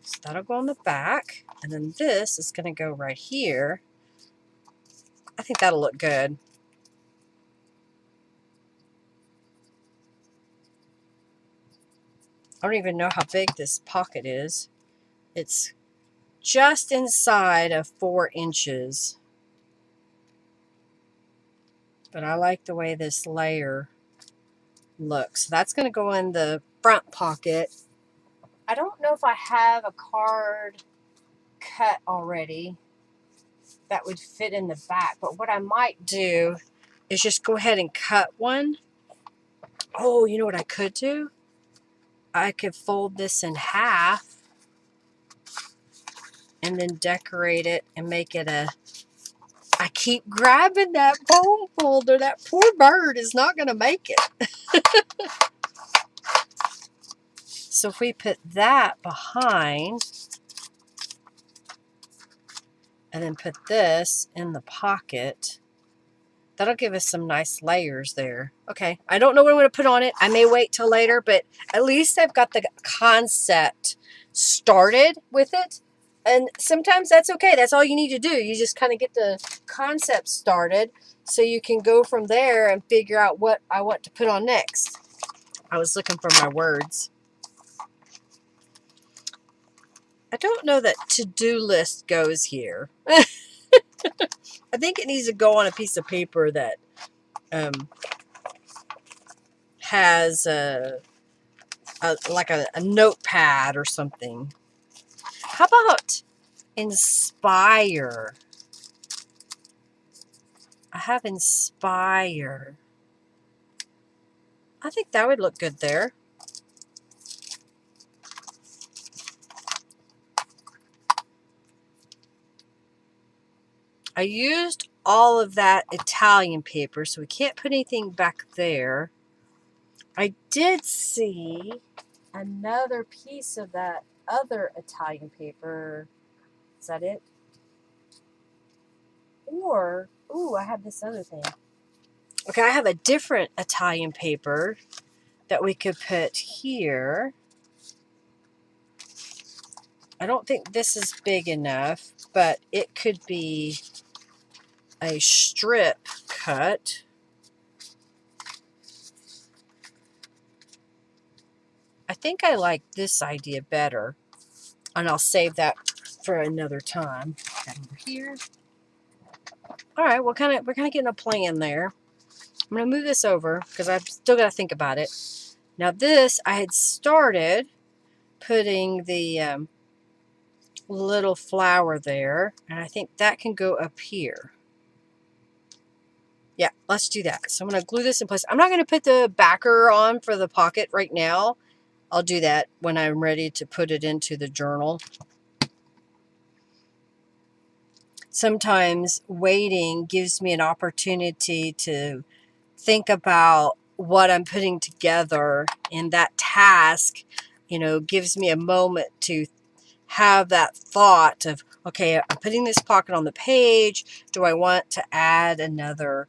So that'll go on the back. And then this is going to go right here. I think that'll look good. I don't even know how big this pocket is. It's just inside of 4 inches. But I like the way this layer looks. That's going to go in the front pocket. I don't know if I have a card cut already that would fit in the back, but what I might do is just go ahead and cut one. Oh, you know what I could do? I could fold this in half and then decorate it and make it a... I keep grabbing that bone folder. That poor bird is not going to make it. So if we put that behind and then put this in the pocket, that'll give us some nice layers there. Okay, I don't know what I'm going to put on it. I may wait till later, but at least I've got the concept started with it. And sometimes that's okay. That's all you need to do. You just kind of get the concept started so you can go from there and figure out what I want to put on next. I was looking for my words. I don't know that to-do list goes here. I think it needs to go on a piece of paper that has like a notepad or something. How about inspire? I have inspire. I think that would look good there. I used all of that Italian paper, so we can't put anything back there. I did see another piece of that other Italian paper. Is that it? Or, ooh, I have this other thing. Okay, I have a different Italian paper that we could put here. I don't think this is big enough, but it could be a strip cut. I think I like this idea better, and I'll save that for another time. Over here. All right, we're kind of getting a plan there. I'm going to move this over because I've still got to think about it. Now this, I had started putting the little flower there, and I think that can go up here. Yeah, let's do that. So I'm going to glue this in place. I'm not going to put the backer on for the pocket right now. I'll do that when I'm ready to put it into the journal. Sometimes waiting gives me an opportunity to think about what I'm putting together, and that task, you know, gives me a moment to have that thought of, okay, I'm putting this pocket on the page. Do I want to add another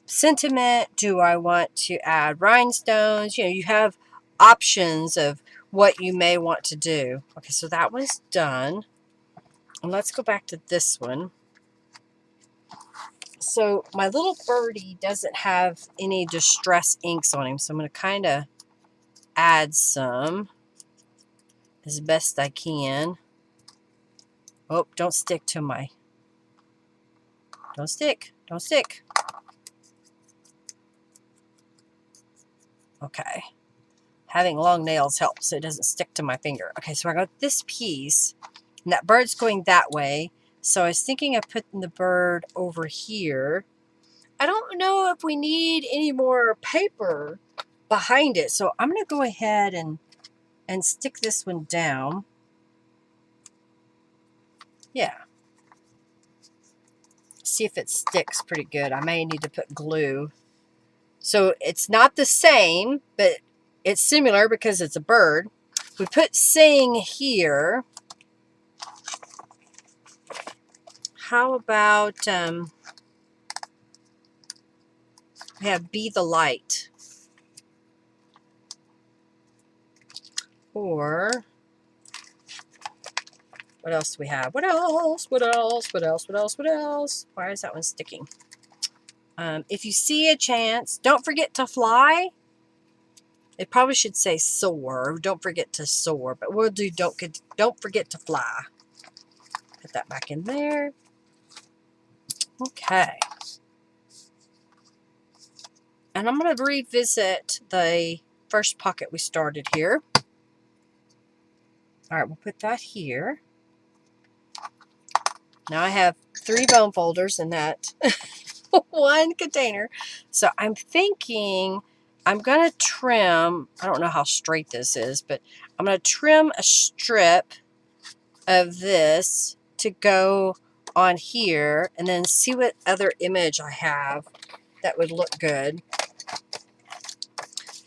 sentiment? Do I want to add rhinestones? You know, you have options of what you may want to do. Okay, so that one's done. And let's go back to this one. So my little birdie doesn't have any distress inks on him, so I'm going to kind of add some as best I can. Oh, don't stick to my... Don't stick. Don't stick. Okay. Having long nails helps so it doesn't stick to my finger. Okay, so I got this piece, and that bird's going that way. So I was thinking of putting the bird over here. I don't know if we need any more paper behind it, so I'm going to go ahead and stick this one down. Yeah. See if it sticks pretty good. I may need to put glue. So it's not the same, but it's similar because it's a bird. We put sing here. How about we have be the light? Or what else do we have? What else? What else? What else? What else? What else? Why is that one sticking? If you see a chance, don't forget to fly. It probably should say soar. Don't forget to soar, but we'll do don't forget to fly. Put that back in there. Okay. And I'm going to revisit the first pocket we started here. All right, we'll put that here. Now I have 3 bone folders in that one container. So I'm thinking I'm going to trim, I don't know how straight this is, but I'm going to trim a strip of this to go on here and then see what other image I have that would look good.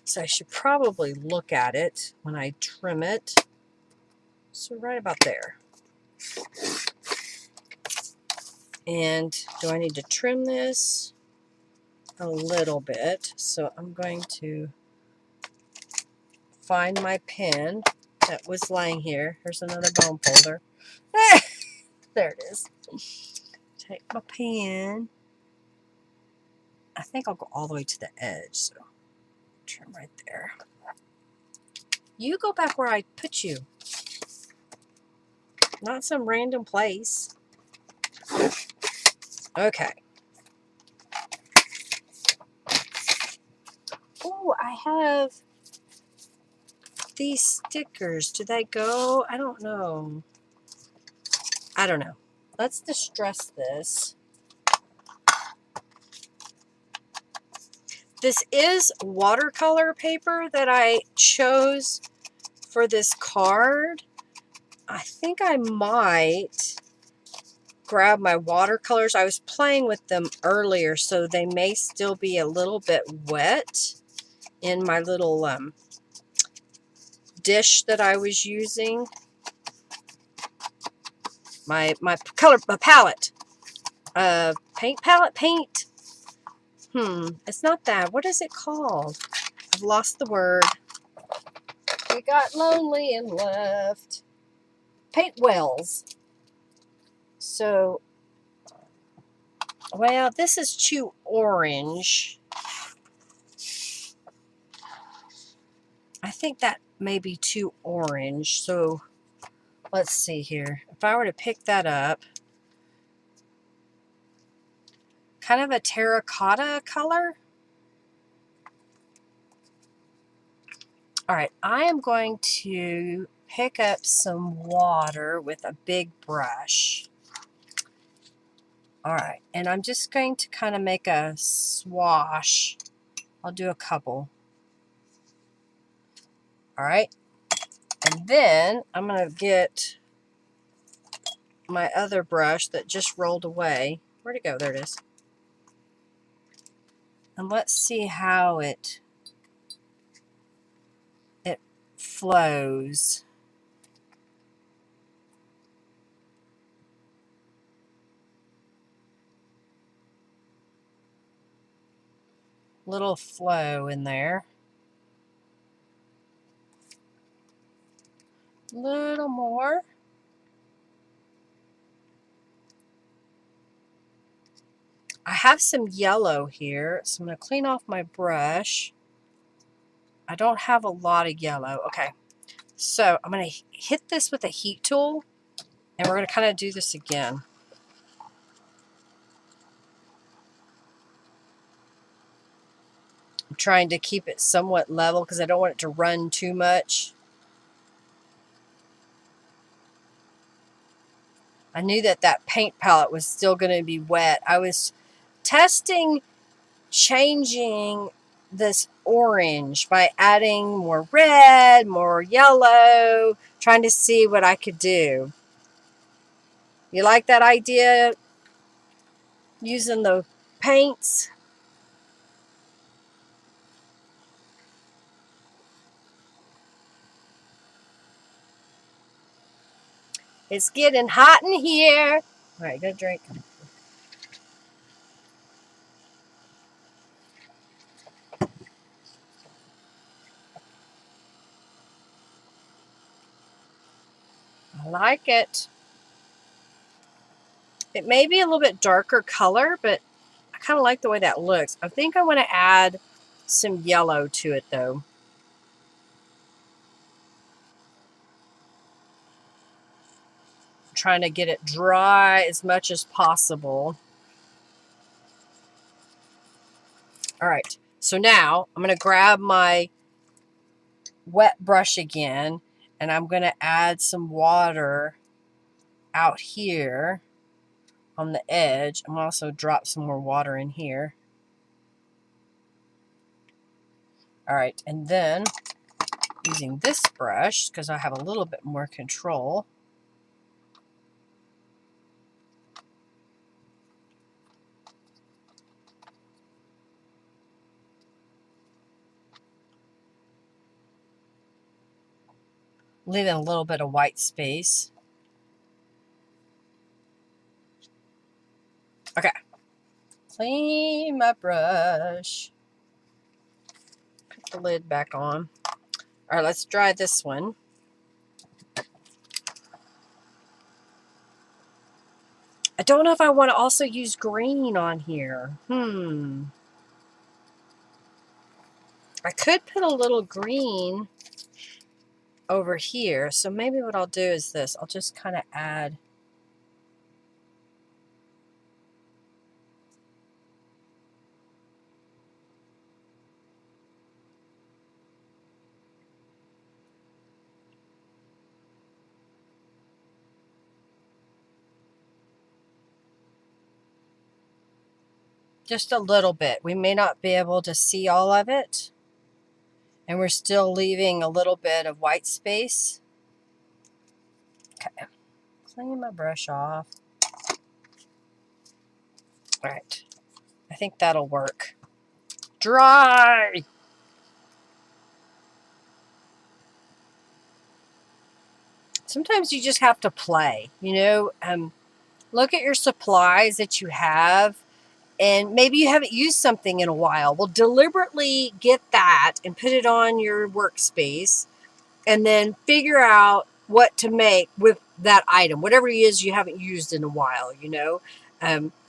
So I should probably look at it when I trim it. So right about there. And do I need to trim this? A little bit. So I'm going to find my pen that was lying here. Here's another bone folder. There it is. Take my pen. I think I'll go all the way to the edge. So trim right there. You go back where I put you. Not some random place. Okay. Oh, I have these stickers. Do they go? I don't know. I don't know. Let's distress this. This is watercolor paper that I chose for this card. I think I might grab my watercolors. I was playing with them earlier, so they may still be a little bit wet in my little dish that I was using. My palette. Paint palette. It's not that. What is it called? I've lost the word. We got lonely and left. Paint wells. So, well, this is too orange. I think that may be too orange. So, let's see here. If I were to pick that up, kind of a terracotta color. All right, I am going to pick up some water with a big brush. All right, and I'm just going to kind of make a swash. I'll do a couple. All right, and then I'm going to get my other brush that just rolled away. Where'd it go? There it is. And let's see how it flows. Little flow in there. Little more. I have some yellow here, so I'm going to clean off my brush. I don't have a lot of yellow. Okay, so I'm going to hit this with a heat tool, and we're going to kind of do this again. I'm trying to keep it somewhat level because I don't want it to run too much. I knew that that paint palette was still going to be wet. I was testing changing this orange by adding more red, more yellow, trying to see what I could do. You like that idea? Using the paints? It's getting hot in here. All right, go drink. I like it. It may be a little bit darker color, but I kind of like the way that looks. I think I want to add some yellow to it, though. I'm trying to get it dry as much as possible. All right, so now I'm going to grab my wet brush again, and I'm going to add some water out here on the edge. I'm also drop some more water in here. All right, and then using this brush, because I have a little bit more control, leaving a little bit of white space. Okay. Clean my brush. Put the lid back on. All right, let's dry this one. I don't know if I want to also use green on here. I could put a little green over here. So maybe what I'll do is this. I'll just kind of add just a little bit. We may not be able to see all of it. And we're still leaving a little bit of white space. Okay. Clean my brush off. All right. I think that'll work. Dry! Sometimes you just have to play, you know. Look at your supplies that you have, and maybe you haven't used something in a while. Well, deliberately get that and put it on your workspace, and then figure out what to make with that item, whatever it is you haven't used in a while, you know.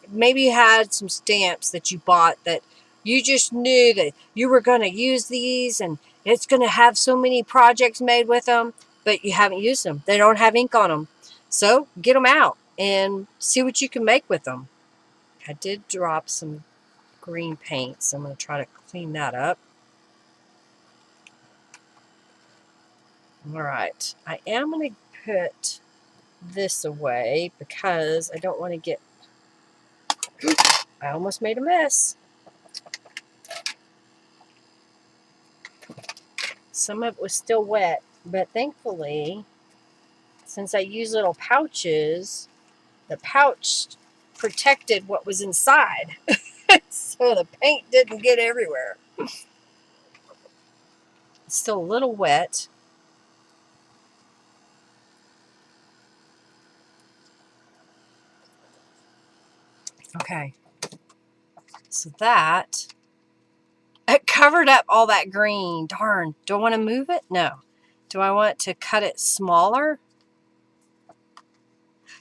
Maybe you had some stamps that you bought that you just knew that you were going to use these, and it's going to have so many projects made with them, but you haven't used them. They don't have ink on them. So get them out and see what you can make with them. I did drop some green paint, so I'm going to try to clean that up. All right, I am going to put this away because I don't want to get, I almost made a mess. Some of it was still wet, but thankfully, since I use little pouches, the pouch protected what was inside. So the paint didn't get everywhere. It's still a little wet. Okay. So that, it covered up all that green. Darn. Do I want to move it? No. Do I want to cut it smaller?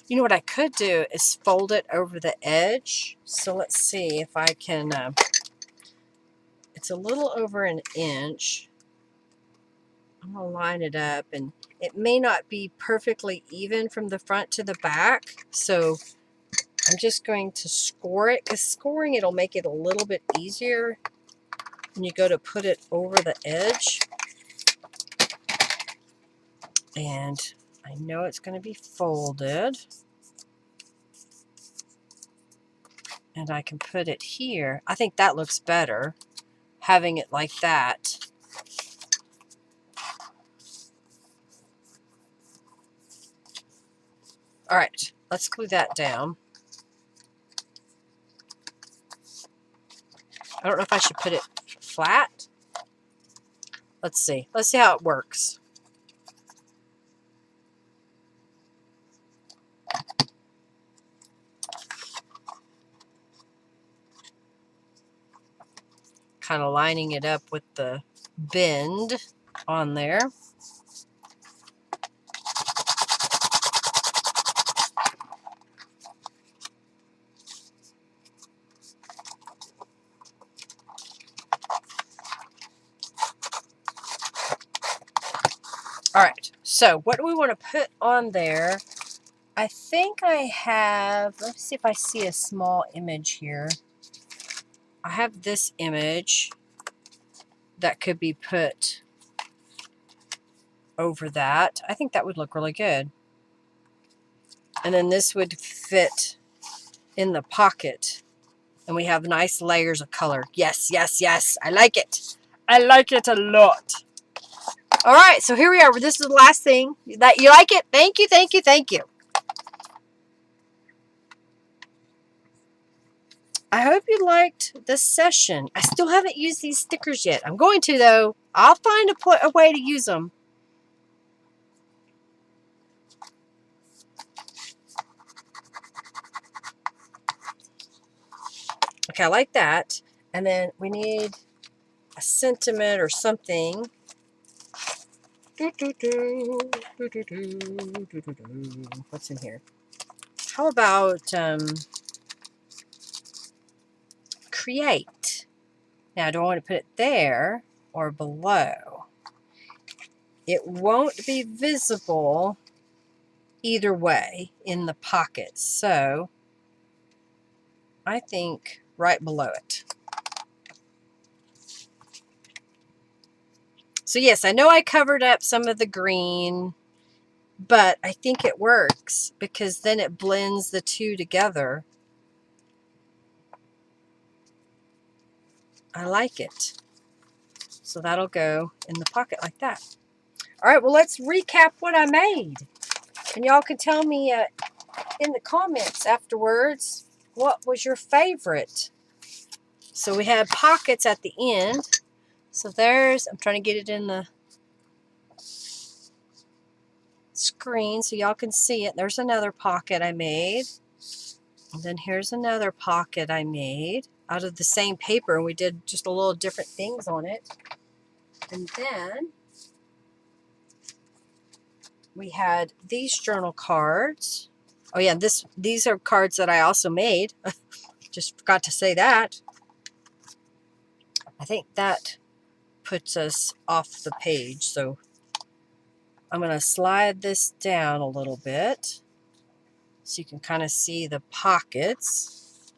You know what I could do is fold it over the edge. So let's see if I can, it's a little over an inch. I'm going to line it up, and it may not be perfectly even from the front to the back. So I'm just going to score it, because scoring it'll make it a little bit easier when you go to put it over the edge. And I know it's going to be folded. And I can put it here. I think that looks better, having it like that. All right, let's glue that down. I don't know if I should put it flat. Let's see. Let's see how it works. Kind of lining it up with the bend on there. All right, so what do we want to put on there? I think I have, let's see if I see a small image here. I have this image that could be put over that. I think that would look really good. And then this would fit in the pocket. And we have nice layers of color. Yes, yes, yes. I like it. I like it a lot. All right, so here we are. This is the last thing. That you like it? Thank you, thank you, thank you. I hope you liked this session. I still haven't used these stickers yet. I'm going to, though. I'll find a way to use them. Okay, I like that. And then we need a sentiment or something. What's in here? How about create? Now, do I want to put it there or below? It won't be visible either way in the pocket, so I think right below it. So yes, I know I covered up some of the green, but I think it works because then it blends the two together. I like it. So that'll go in the pocket like that. All right, well, let's recap what I made. And y'all can tell me in the comments afterwards what was your favorite. So we had pockets at the end. So there's, I'm trying to get it in the screen so y'all can see it. There's another pocket I made. And then here's another pocket I made out of the same paper, and we did just a little different things on it. And then we had these journal cards. Oh yeah, these are cards that I also made. Just forgot to say that. I think that puts us off the page, so I'm going to slide this down a little bit so you can kind of see the pockets.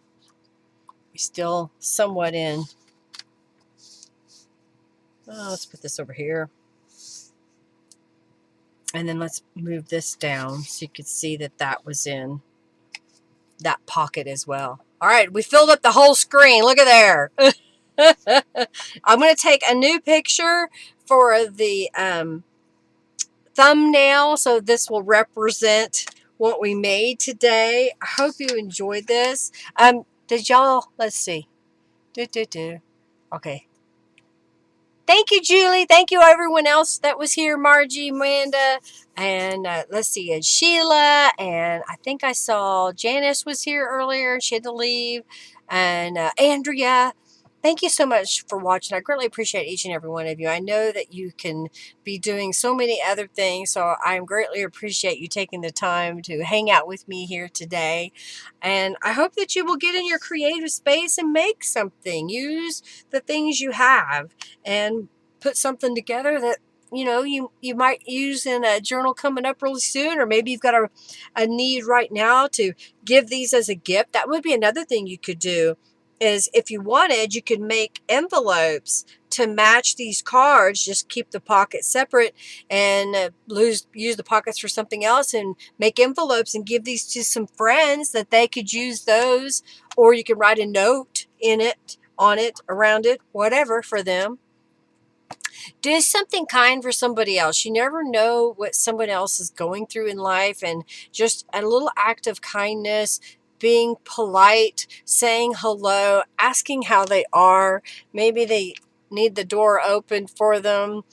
We're still somewhat in. Oh, let's put this over here. And then let's move this down so you could see that that was in that pocket as well. All right, we filled up the whole screen. Look at there. I'm going to take a new picture for the thumbnail, so this will represent what we made today. I hope you enjoyed this. Did y'all, let's see. Okay. Thank you, Julie. Thank you, everyone else that was here. Margie, Amanda, and let's see, and Sheila, and I think I saw Janice was here earlier. She had to leave, and Andrea. Thank you so much for watching. I greatly appreciate each and every one of you. I know that you can be doing so many other things, so I greatly appreciate you taking the time to hang out with me here today. And I hope that you will get in your creative space and make something. Use the things you have and put something together that you might use in a journal coming up really soon, or maybe you've got a need right now to give these as a gift. That would be another thing you could do. Is if you wanted, you could make envelopes to match these cards. Just keep the pockets separate and use the pockets for something else, and make envelopes and give these to some friends that they could use those. Or you can write a note in it, on it, around it, whatever for them. Do something kind for somebody else. You never know what someone else is going through in life, and just a little act of kindness, being polite, saying hello, asking how they are. Maybe they need the door opened for them.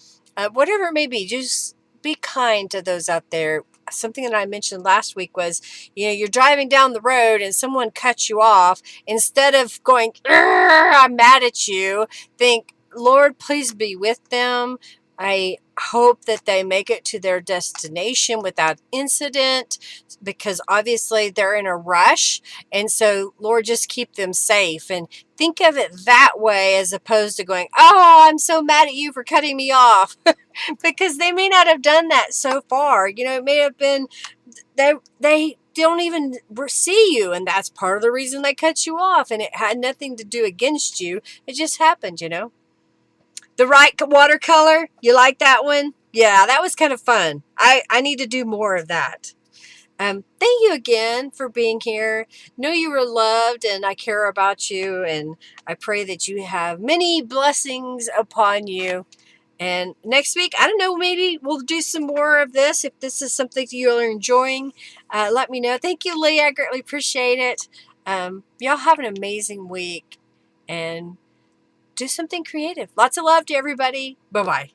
Whatever it may be, just be kind to those out there. Something that I mentioned last week was, you're driving down the road and someone cuts you off. Instead of going, I'm mad at you, think, Lord, please be with them. I hope that they make it to their destination without incident, because obviously they're in a rush. And so, Lord, just keep them safe. And think of it that way, as opposed to going, oh, I'm so mad at you for cutting me off. Because they may not have done that so far. It may have been they don't even see you, and that's part of the reason they cut you off. And it had nothing to do against you. It just happened, The right watercolor, you like that one? Yeah, that was kind of fun. I need to do more of that. Thank you again for being here. Know you were loved, and I care about you, and I pray that you have many blessings upon you. And next week, I don't know, maybe we'll do some more of this. If this is something you're enjoying, let me know. Thank you, Leah. I greatly appreciate it. Y'all have an amazing week, and do something creative. Lots of love to everybody. Bye-bye.